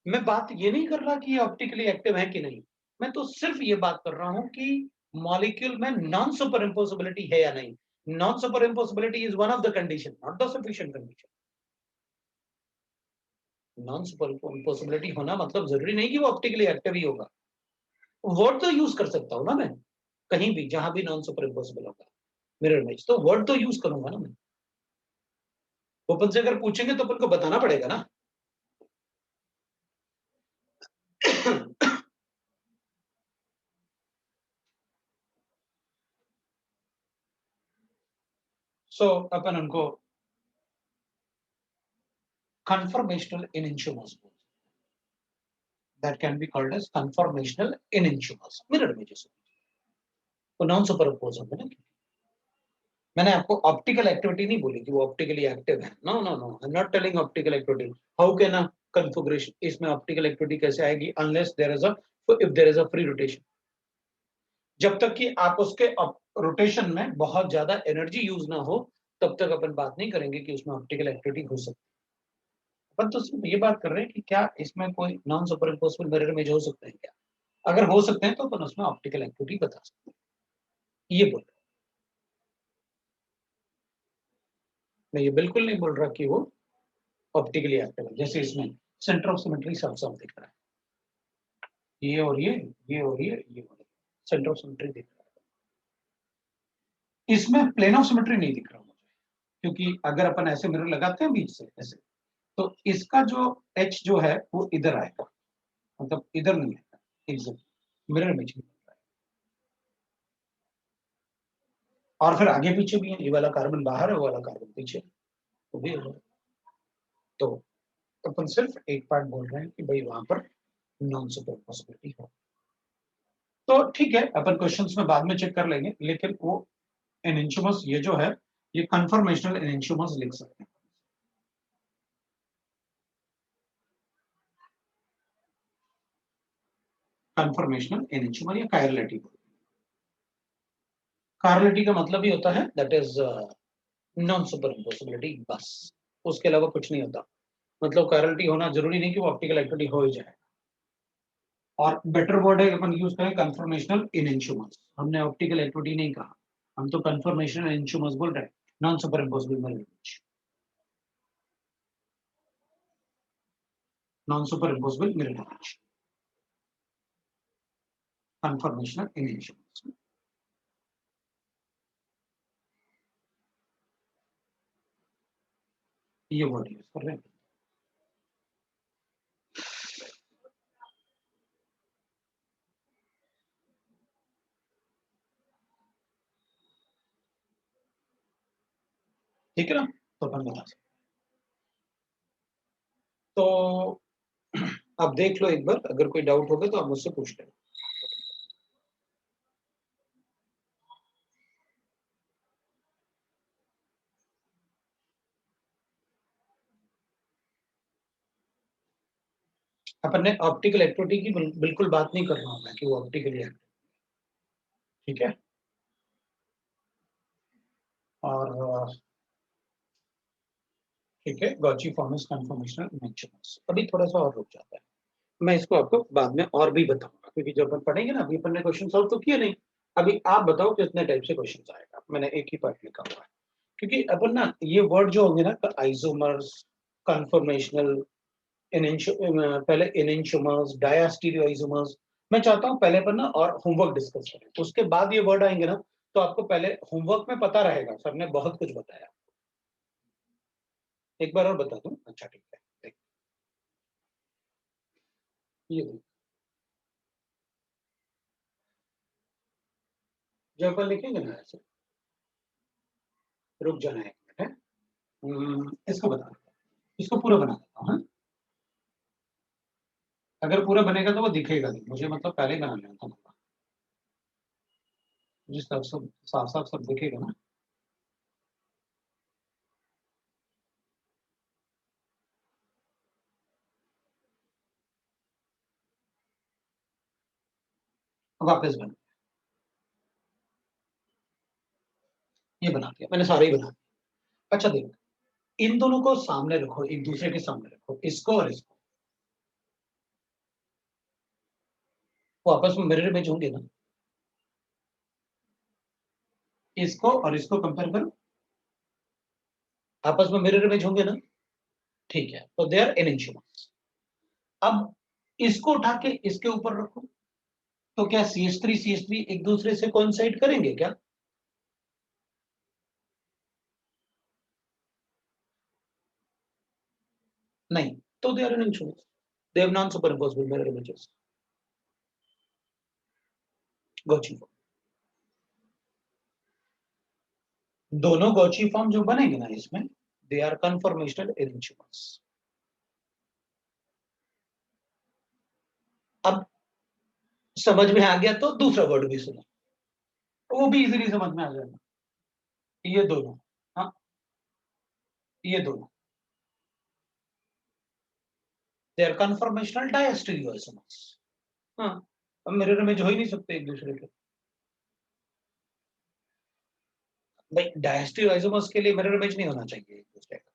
मैं बात ये नहीं कर रहा कि ये ऑप्टिकली एक्टिव है कि नहीं, मैं तो सिर्फ ये बात कर रहा हूं कि मॉलिक्यूल में नॉन सुपर इम्पोसिबिलिटी है या नहीं। Non superimposability is one of the condition, not the sufficient condition. Non superimposability होना मतलब जरूरी नहीं कि वो ऑप्टिकली एक्टिव ही होगा। वर्ड तो यूज कर सकता हूं ना मैं, कहीं भी जहां भी नॉन सुपर इम्पोसिबल होगा मिरर इमेज, तो वर्ड तो यूज करूंगा ना मैं। ओपन से अगर पूछेंगे तो अपन को बताना पड़ेगा ना। सो अपन उनको conformational enantiomers, that can be called as conformational enantiomers, mirror images, तो नॉन सुपर इम्पोज होंगे ना। मैंने आपको ऑप्टिकल एक्टिविटी नहीं बोली कि वो ऑप्टिकली एक्टिव है, no no no, I am not telling optical activity. How can a configuration इसमें ऑप्टिकल एक्टिविटी कैसे आएगी, unless there is a, if there is a free rotation. जब तक कि आप उसके रोटेशन में बहुत ज्यादा एनर्जी यूज ना हो तब तक अपन बात नहीं करेंगे कि उसमें ऑप्टिकल एक्टिविटी हो सकती है। अपन तो सिर्फ ये बात कर रहे हैं कि क्या इसमें कोई non super impossible mirror image हो सकते हैं क्या, अगर हो सकते हैं तो अपन उसमें ऑप्टिकल एक्टिविटी बता सकते हैं, ये बोल रहे हैं। मैं ये बिल्कुल नहीं बोल रहा कि वो ऑप्टिकली एक्टिव है, जैसे इसमें सेंटर ऑफ सिमेट्री साफ साफ दिख रहा है, ये और ये और ये और ये सेंटर ऑफ सिमेट्री दिख रहा है। इसमें प्लेन ऑफ सिमेट्री नहीं दिख रहा मुझे, क्योंकि अगर अपन ऐसे मिरर लगाते हैं बीच से ऐसे, तो इसका जो एच जो है वो इधर आएगा, मतलब इधर नहीं आएगा, एग्जैक्ट मिरर इमेज नहीं बन रहा है। और फिर आगे पीछे भी है, ये वाला कार्बन बाहर है, वो वाला कार्बन पीछे, तो भी होगा। तो अपन सिर्फ एक पार्ट बोल रहे हैं कि भाई वहां पर नॉन सुपर पॉसिबिलिटी हो, तो ठीक है अपन क्वेश्चंस में बाद में चेक कर लेंगे, लेकिन वो एनेंटियोमर्स ये जो है ये कंफर्मेशनल एनेंटियोमर्स लिख सकते हैं। कन्फर्मेशनल एनएंशियोमर या कायरलिटी। कायरलिटी का मतलब ही होता है that is non super impossibility, बस उसके अलावा कुछ नहीं होता। मतलब कायरलिटी होना जरूरी नहीं कि वो ऑप्टिकल एक्टिविटी हो ही जाए। और बेटर वर्ड है अपन यूज करें कन्फर्मेशनल एनएंशियोमर्स। हमने ऑप्टिकल एक्टिविटी नहीं कहा, हम तो कन्फर्मेशनल एनएंशियोमर्स बोल रहे हैं, non superimposable mirror image, non superimposable mirror image, conformational enantiomers. ये वर्ड यूज कर रहे हैं। ठीक है ना, तो अपन बता सकते। तो आप देख लो एक बार, अगर कोई डाउट होगा तो आप मुझसे पूछ लेना। अपन ने ऑप्टिकल एक्टिविटी की बिल्कुल बात नहीं कर रहा हूं मैं कि वो ऑप्टिकली एक्टिव, ठीक है। और ठीक है, गॉची फॉर्मस कन्फर्मेशनल इमेंशंस अभी थोड़ा सा और रुक जाता है, मैं इसको आपको बाद में और भी बताऊंगा, क्योंकि जब अपन पढ़ेंगे ना, अभी अपन ने क्वेश्चन सॉल्व तो किए नहीं। अभी आप बताओ कितने टाइप से क्वेश्चन आएगा, मैंने एक ही पार्ट लिखा हुआ है। क्योंकि अपन ना ये वर्ड जो होंगे ना, आइसोमर्स, कन्फर्मेशनल, पहले इनेंशियोमर्स, डायास्टीरियो आइसोमर्स, मैं चाहता हूं पहले अपन ना और होमवर्क डिस्कस करें, उसके बाद ये वर्ड आएंगे ना, तो आपको पहले होमवर्क में पता रहेगा सर ने बहुत कुछ बताया। एक बार और बता दूं, अच्छा ठीक है, देख, ये देख, जब अपन लिखेंगे ना ऐसे, रुक जाना एक मिनट है। इसको बता देता हूं, इसको पूरा बना देता हूँ, हाँ? अगर पूरा बनेगा तो वो दिखेगा नहीं मुझे, मतलब पहले ही बना लेना था पूरा, जिस तरफ सब साफ साफ सब दिखेगा ना। वापस बना, ये बना दिया मैंने, सारे ही बना दिया। अच्छा देखो, इन दोनों को सामने रखो, एक दूसरे के सामने रखो, इसको और इसको, वो आपस में मिरर इमेज होंगे ना। इसको और इसको कंपेयर करो, आपस में मिरर इमेज होंगे ना। ठीक है, तो दे आर एनेंशियोमर्स। अब इसको उठा के इसके ऊपर रखो, तो क्या CH3 एक दूसरे से कोइंसाइड करेंगे क्या? नहीं, तो they are enantiomers, they have non superimposable mirror images. Gauche form, दोनों गॉची फॉर्म जो बनेंगे ना इसमें, दे आर कन्फर्मेशनल एनेंशियोमर्स। अब समझ में आ गया तो दूसरा वर्ड भी सुनो, वो भी इजीली समझ में आ जाएगा। ये दोनों, हाँ, ये दोनों, दे आर कन्फर्मेशनल डायस्टेरियोइसोमर्स। हाँ, अब मिरर इमेज हो ही नहीं सकते एक दूसरे के। भाई डायस्टेरियोइसोमर्स के लिए मिरर इमेज नहीं होना चाहिए एक दूसरे का।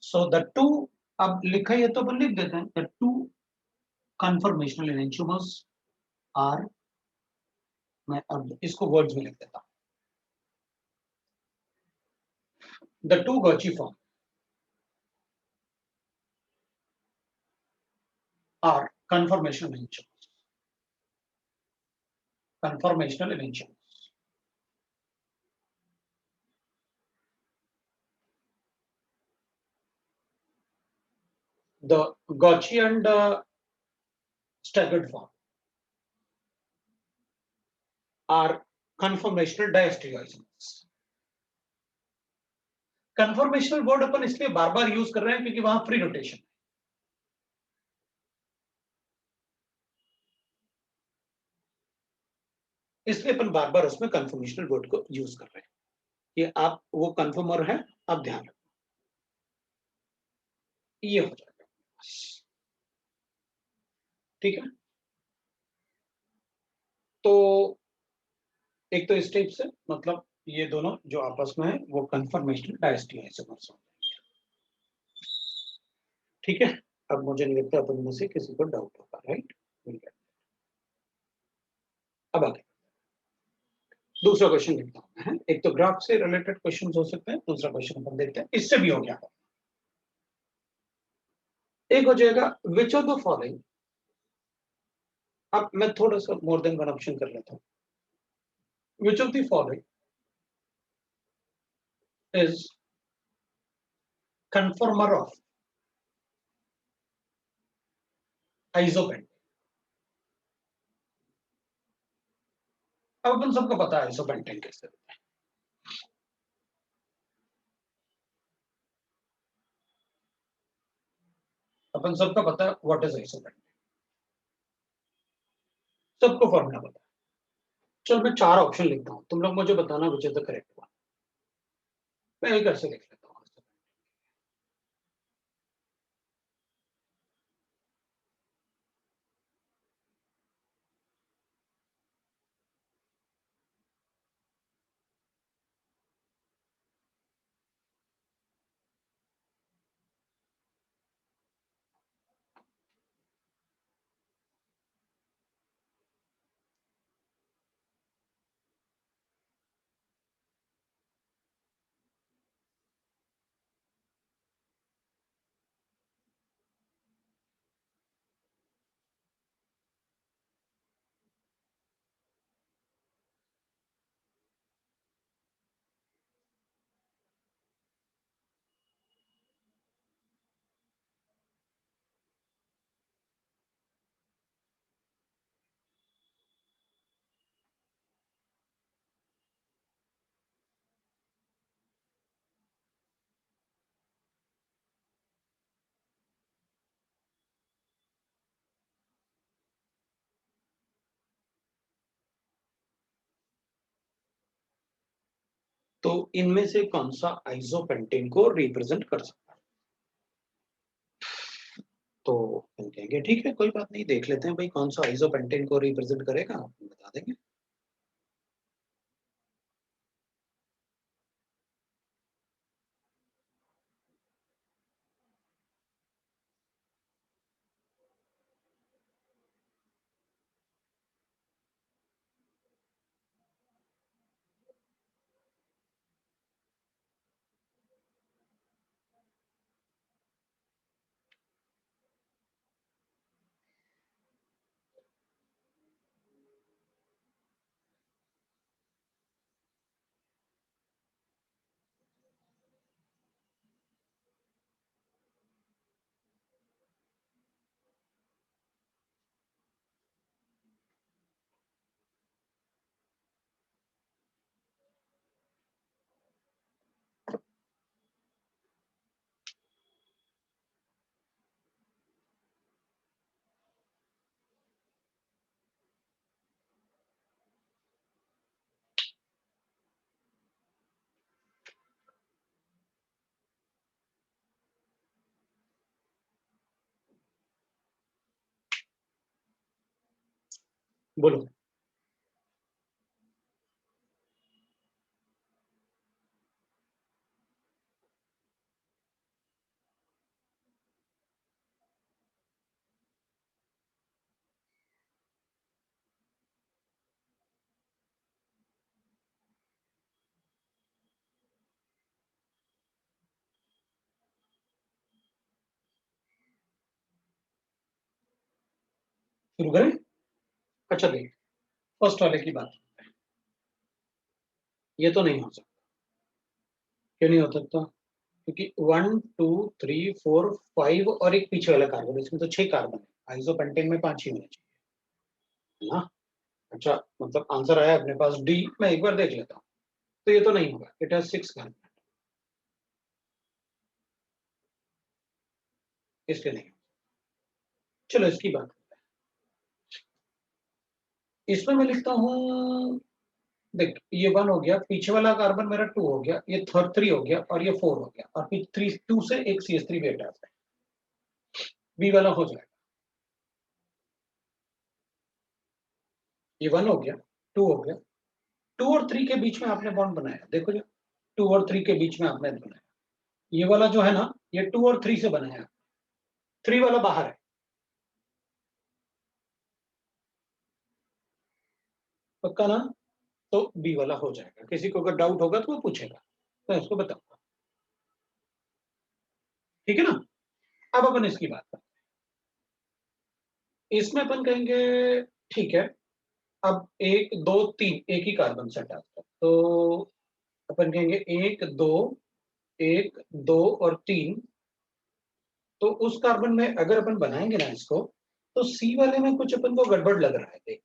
सो द टू, अब लिखा है तो अपन लिख देते हैं, the two conformational enantiomers are, मैं अब इसको वर्ड्स में लिख देता हूं, the two gauche form are conformational enantiomers, conformational enantiomers. The Gaussian and staggered form are conformational diastereoisomers. Conformational word अपन इसलिए बार बार यूज कर रहे हैं क्योंकि वहां फ्री रोटेशन, इसलिए अपन बार बार उसमें कन्फर्मेशनल वर्ड को यूज कर रहे हैं कि आप वो कन्फर्मर है, आप ध्यान रखो, ये हो जाएगा, ठीक है। तो एक तो इस टाइप से, मतलब ये दोनों जो आपस में है वो कंफर्मेशनल डायस्टी आइसोमर्स होते हैं। ठीक है, अब मुझे नहीं लगता अपन में से किसी को डाउट होगा, राइट। अब आगे दूसरा क्वेश्चन लिखता हूं मैं। एक तो ग्राफ से रिलेटेड क्वेश्चन हो सकते हैं, दूसरा क्वेश्चन अपन देखते हैं, इससे भी हो गया। एक हो जाएगा विच ऑफ द फॉलोइंग, अब मैं थोड़ा सा मोर देन वन ऑप्शन कर लेता हूं। Which of the following is कन्फर्मर of isopentane. अब अपन सबको पता है आइसोपेंटेन कैसे होता है। अपन सबको पता है व्हाट इज आइसोपेंटेन, सबको फॉर्मूला पता है। चल मैं चार ऑप्शन लिखता हूं, तुम लोग मुझे बताना which is the correct one. मैं एक ऐसे लिख लेता हूं। तो इनमें से कौन सा आइसोपेंटेन को रिप्रेजेंट कर सकता है? तो हम कहेंगे ठीक है, कोई बात नहीं, देख लेते हैं भाई कौन सा आइसोपेंटेन को रिप्रेजेंट करेगा, बता देंगे। बोलो। शुरू करें? अच्छा देख, फर्स्ट वाले की बात, ये तो नहीं हो सकता। क्यों नहीं हो सकता? क्योंकि 1 2 3 4 5 और एक पीछे वाला कार्बन, इसमें तो 6 कार्बन है, आइसोपेंटेन में 5 ही होने चाहिए, है ना। अच्छा, मतलब आंसर आया अपने पास डी। मैं एक बार देख लेता हूँ, तो ये तो नहीं होगा, इट हैज 6 कार्बन, इसलिए नहीं। चलो इसकी बात, इसमें मैं लिखता हूँ, देख ये 1 हो गया, पीछे वाला कार्बन मेरा 2 हो गया, ये थर्ड 3 हो गया, और ये 4 हो गया, और फिर 2 से एक CH3 भी हटा है, बी वाला हो जाएगा। ये 1 हो गया, 2 हो गया, 2 और 3 के बीच में आपने बॉन्ड बनाया, देखो जी 2 और 3 के बीच में आपने बनाया, ये वाला जो है ना ये 2 और 3 से बनाया, 3 वाला बाहर है, पक्का ना? तो बी वाला हो जाएगा, किसी को अगर डाउट होगा तो वो पूछेगा, मैं उसको बताऊंगा, ठीक है ना? अब अपन इसकी बात करते हैं, इसमें अपन कहेंगे ठीक है, अब 1 2 3 एक ही कार्बन से अटैच है, तो अपन कहेंगे 1 2 1 2 और 3, तो उस कार्बन में अगर अपन बनाएंगे ना इसको, तो सी वाले में कुछ अपन को गड़बड़ लग रहा है,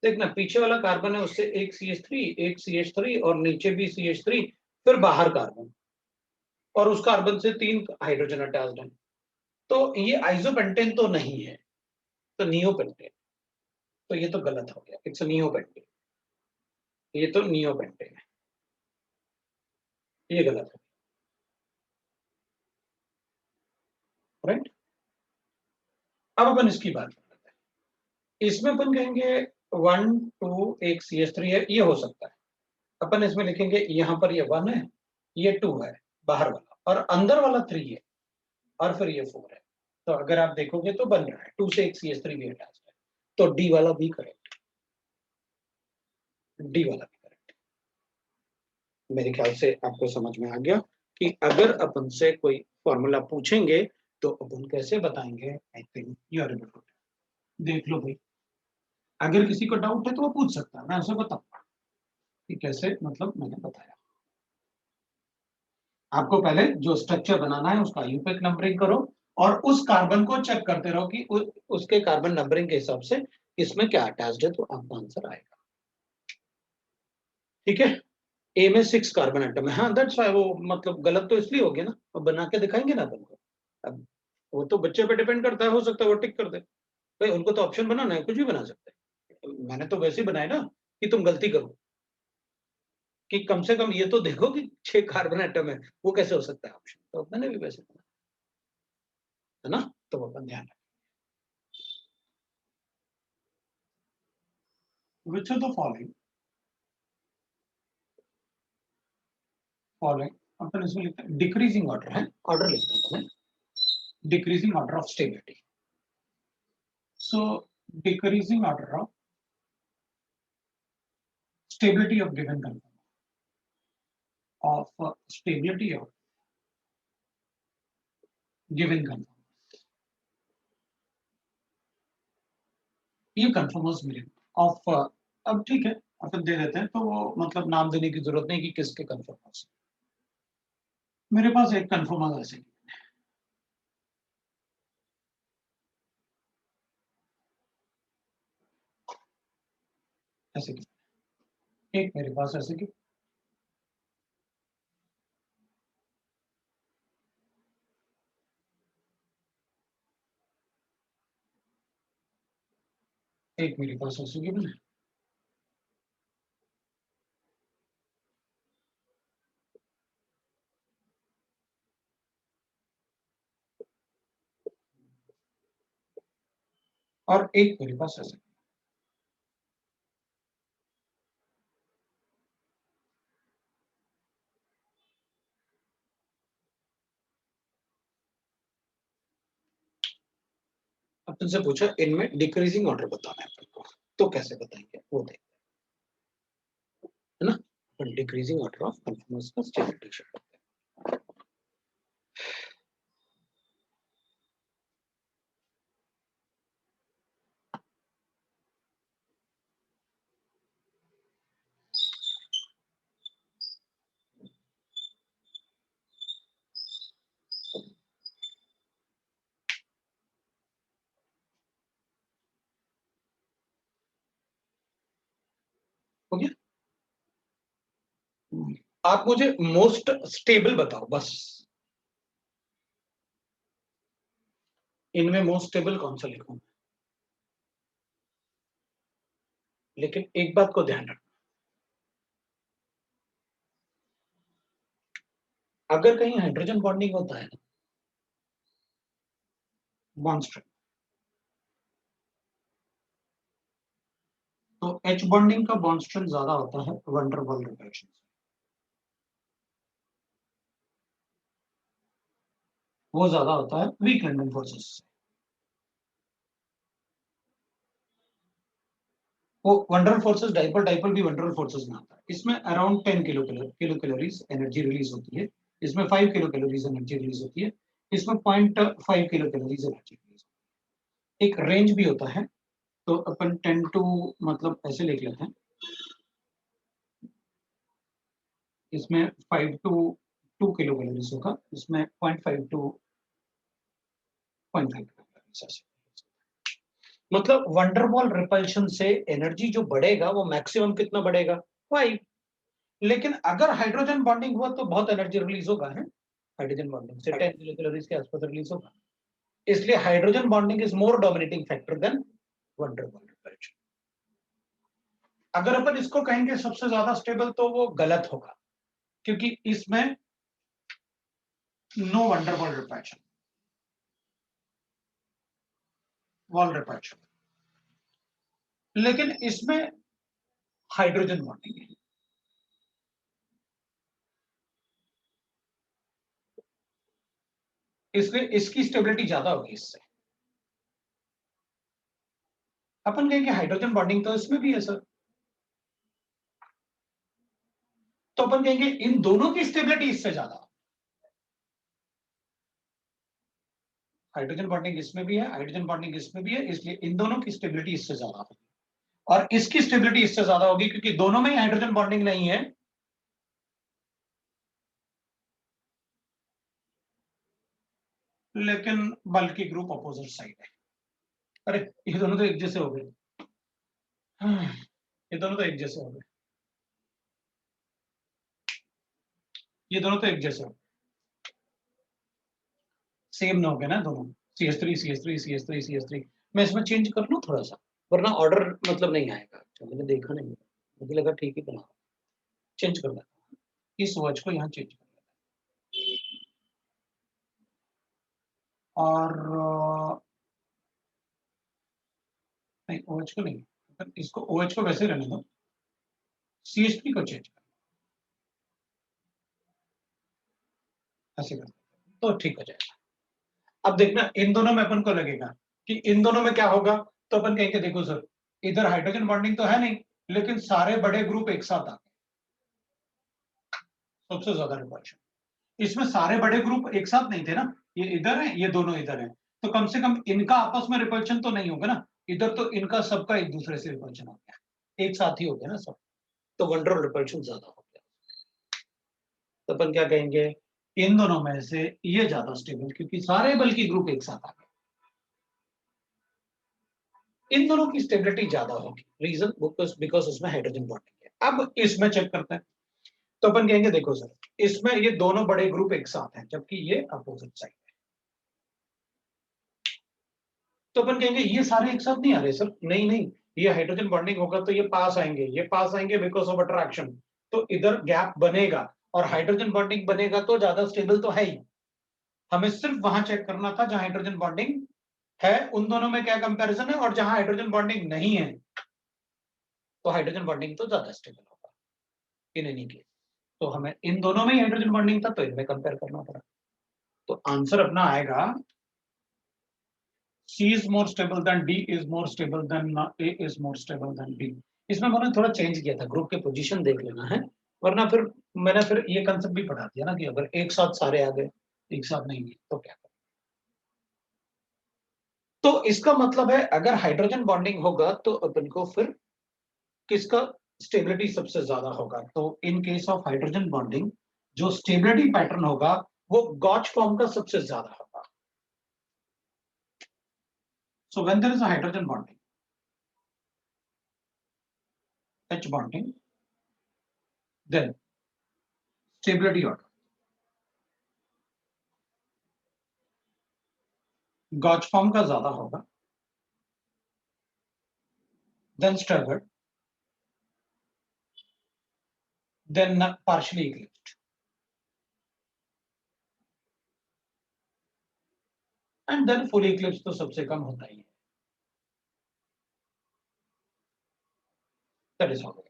देखना पीछे वाला कार्बन है उससे एक CH3 एक CH3 और नीचे भी CH3, फिर बाहर कार्बन, और उस कार्बन से 3 हाइड्रोजन अटैच्ड है, तो ये आइसोपेंटेन तो नहीं है, तो नियोपेंटेन, तो ये तो गलत हो गया, इट्स नियोपेंटेन, ये तो नियोपेंटेन है, ये गलत है, राइट? अब अपन इसकी बात करते हैं, इसमें अपन कहेंगे 1 2 एक CH3 है, ये हो सकता है, अपन इसमें लिखेंगे यहाँ पर ये 1 है, ये 2 है बाहर वाला, और अंदर वाला 3 है, और फिर ये 4 है, तो अगर आप देखोगे तो बन रहा है 2 से एक CH3 भी अटैच है, तो डी वाला भी करेक्ट, डी वाला भी करेक्ट। मेरे ख्याल से आपको समझ में आ गया कि अगर अपन से कोई फॉर्मूला पूछेंगे तो अपन कैसे बताएंगे, I think you are able to, देख लो भाई, अगर किसी को डाउट है तो वो पूछ सकता है, मैं उसे बताऊंगा कि कैसे, मतलब मैंने बताया, आपको पहले जो स्ट्रक्चर बनाना है उसका यूपेक नंबरिंग करो, और उस कार्बन को चेक करते रहो कि उसके कार्बन नंबरिंग के हिसाब से इसमें क्या अटैच्ड है, तो आपका आंसर आएगा, ठीक है? ए में 6 कार्बन एटम है, हाँ दैट्स व्हाई, वो मतलब गलत तो इसलिए हो गया ना, अब बना के दिखाएंगे ना अपन को, अब वो तो बच्चे पे डिपेंड करता है, हो सकता है वो टिक कर दे, भाई उनको तो ऑप्शन बनाना है, कुछ भी बना सकते हैं, मैंने तो वैसे ही बनाया ना कि तुम गलती करो, कि कम से कम ये तो देखो कि 6 कार्बन एटम है, वो कैसे हो सकता है ऑप्शन, तो मैंने भी वैसे बनाया, है ना? तो अपन ध्यान रखें, which of the following अपन इसमें लिखते हैं डिक्रीजिंग ऑर्डर, है ऑर्डर लिखते हैं, decreasing order of stability, so decreasing order of stability of given conformer, of stability of given conformer, ये conformers मिले of अब ठीक है अपन दे देते हैं, तो वो मतलब नाम देने की जरूरत नहीं कि किसके conformers, मेरे पास एक conformer ऐसे ऐसे एक मेरे पास ऐसे की, एक मेरे पास ऐसे की बने, और एक मेरे पास ऐसे, अपन से पूछा इनमें डिक्रीजिंग ऑर्डर बताना है अपन को, तो कैसे बताएंगे वो देखते है ना, अपन डिक्रीजिंग ऑर्डर ऑफ कंफर्मर्स का स्टेबिलिटी शो, हो गया? आप मुझे मोस्ट स्टेबल बताओ बस, इनमें मोस्ट स्टेबल कौन सा लिखूं, लेकिन एक बात को ध्यान रखना, अगर कहीं हाइड्रोजन बॉन्डिंग होता है ना, बॉन्ड स्ट्रेंथ, तो H बॉन्डिंग का बॉन्ड स्ट्रेंथ ज्यादा होता है वैन डर वाल रिपल्शन से, वो ज्यादा होता है वीक लैंडिंग फोर्सेस से। वो वंडरल फोर्सेस डाइपोल डाइपोल भी वंडरल फोर्सेस में आता है। इसमें around 10 kilo calories energy release होती है, इसमें 5 किलो कैलोरीज एनर्जी रिलीज होती है, इसमें 0.5 किलो कैलोरीज एनर्जी रिलीज होती है। एक रेंज भी होता है, तो अपन 10 टू मतलब ऐसे लिख लेते हैं, इसमें 5 टू 2 किलो कैलोरीज होगा, इसमें 0.5 टू 0.5 किलो कैलोरीज। मतलब वंडरवॉल रिपल्शन से एनर्जी जो बढ़ेगा वो मैक्सिमम कितना बढ़ेगा, 5। लेकिन अगर हाइड्रोजन बॉन्डिंग हुआ तो बहुत एनर्जी रिलीज होगा, है हाइड्रोजन बॉन्डिंग से 10 किलो कैलोरीज के आसपास रिलीज होगा। इसलिए hydrogen bonding is more dominating factor than van der Waals repulsion. अगर अपन इसको कहेंगे सबसे ज्यादा स्टेबल तो वो गलत होगा, क्योंकि इसमें no van der Waals repulsion, Waals repulsion, लेकिन इसमें हाइड्रोजन बॉन्डिंग है। इसलिए इसकी स्टेबिलिटी ज्यादा होगी इससे। अपन कहेंगे हाइड्रोजन बॉन्डिंग तो इसमें भी है सर, तो अपन कहेंगे इन दोनों की स्टेबिलिटी इससे ज्यादा। हाइड्रोजन बॉन्डिंग इसमें भी है, हाइड्रोजन बॉन्डिंग इसमें भी है, इसलिए इन दोनों की स्टेबिलिटी इससे ज्यादा होगी। और इसकी स्टेबिलिटी इससे ज्यादा होगी क्योंकि दोनों में ही हाइड्रोजन बॉन्डिंग नहीं है, लेकिन बल्कि ग्रुप अपोजिट साइड है। अरे ये दोनों तो एक जैसे हो गए, ये दोनों तो एक जैसे हो गए, ये दोनों तो एक जैसे हो, सेम ना हो गए ना दोनों, CH3 CH3 CH3 CH3। मैं इसमें चेंज कर लूं थोड़ा सा, वरना ऑर्डर मतलब नहीं आएगा। अच्छा, मैंने देखा नहीं, मुझे लगा ठीक ही बना, चेंज कर लेता हूं, इस वॉच को यहाँ चेंज कर लेता हूं। और नहीं, OH को नहीं, इसको OH को वैसे रहने दो, CH3 को चेंज कर, ऐसे कर तो ठीक हो जाएगा। अब देखना इन दोनों में अपन को लगेगा कि इन दोनों में क्या होगा, तो अपन कहेंगे देखो सर, इधर हाइड्रोजन बॉन्डिंग तो है नहीं, लेकिन सारे बड़े ग्रुप एक साथ आ गए, सबसे ज्यादा रिपल्शन। इसमें सारे बड़े ग्रुप एक साथ नहीं थे ना, ये इधर है, ये दोनों इधर है, तो कम से कम इनका आपस में रिपल्शन तो नहीं होगा ना, इधर तो इनका सबका एक दूसरे से रिपल्शन हो गया, एक साथ ही हो गया ना सब, तो वंडरवॉल रिपल्शन ज्यादा हो गया। तो अपन क्या कहेंगे, इन दोनों में से ये ज्यादा स्टेबल, क्योंकि सारे बल्कि ग्रुप एक साथ आ गए, इन दोनों की स्टेबिलिटी ज्यादा होगी। रीजन बिकॉज उसमें हाइड्रोजन बॉन्डिंग है। अब इसमें चेक करते हैं, तो अपन कहेंगे देखो सर, इसमें ये दोनों बड़े ग्रुप एक साथ हैं, जबकि ये अपोजिट साइड है, तो अपन कहेंगे ये सारे एक साथ नहीं आ रहे सर, नहीं नहीं, ये हाइड्रोजन बॉन्डिंग होगा तो ये पास आएंगे बिकॉज ऑफ अट्रैक्शन, तो इधर गैप बनेगा, और हाइड्रोजन बॉन्डिंग बनेगा तो ज्यादा स्टेबल तो है ही। हमें सिर्फ वहां चेक करना था जहां हाइड्रोजन बॉन्डिंग है, उन दोनों में क्या कंपैरिजन है, और जहां हाइड्रोजन बॉन्डिंग नहीं है तो हाइड्रोजन बॉन्डिंग तो ज्यादा स्टेबल होगा इन एनी केस। तो हमें इन दोनों में ही हाइड्रोजन बॉन्डिंग था तो इनमें कंपेयर करना पड़ा, तो आंसर अपना आएगा C is more stable than D is more stable than A is more stable than B। इसमें मैंने थोड़ा चेंज किया था, ग्रुप के पोजीशन देख लेना है, वरना फिर मैंने फिर ये कंसेप्ट भी पढ़ा दिया ना कि अगर एक साथ सारे आ गए, एक साथ नहीं गए तो क्या करें। तो इसका मतलब है अगर हाइड्रोजन बॉन्डिंग होगा तो अपन को फिर किसका स्टेबिलिटी सबसे ज्यादा होगा, तो in case of hydrogen bonding जो स्टेबिलिटी पैटर्न होगा वो गॉच फॉर्म का सबसे ज्यादा होगा। So when there is a hydrogen bonding, H bonding, then stability order, gauche form का ज्यादा होगा, then staggered, then partially eclipsed, and then fully eclipsed तो सबसे कम होता ही है। That is all.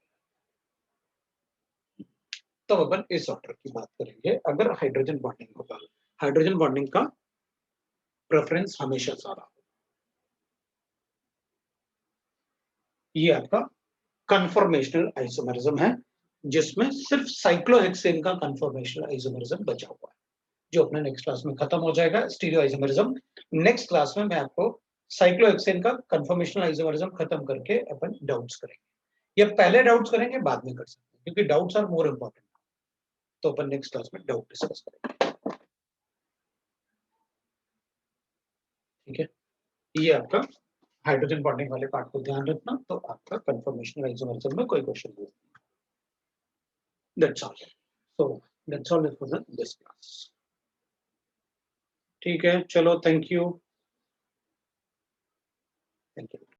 तो अपन इस ऑर्डर की बात करेंगे। अगर हाइड्रोजन बॉन्डिंग होगा, हाइड्रोजन बॉन्डिंग का प्रेफरेंस हमेशा सारा होगा। ये आपका कन्फॉर्मेशनल आइसोमेरिज्म है, जिसमें सिर्फ साइक्लोहेक्सेन का कन्फॉर्मेशनल आइसोमेरिज्म बचा हुआ है, जो अपने नेक्स्ट क्लास में खत्म हो जाएगा। स्टीरियो आइसोमेरिज्म नेक्स्ट क्लास में मैं आपको साइक्लोहेक्सेन का कन्फॉर्मेशनल आइसोमेरिज्म खत्म करके अपन डाउट्स करेंगे, या पहले डाउट्स करेंगे बाद में कर सकते हैं, क्योंकि डाउट्स आर मोर इंपॉर्टेंट। तो अपन नेक्स्ट क्लास में डाउट डिस्कस करेंगे। ठीक है, ये आपका हाइड्रोजन बॉन्डिंग वाले पार्ट को ध्यान रखना। तो आपका कन्फर्मेशनल आइसोमेरिज्म में कोई क्वेश्चन नहीं। That's all. So that's all for this class. ठीक है, चलो, थैंक यू।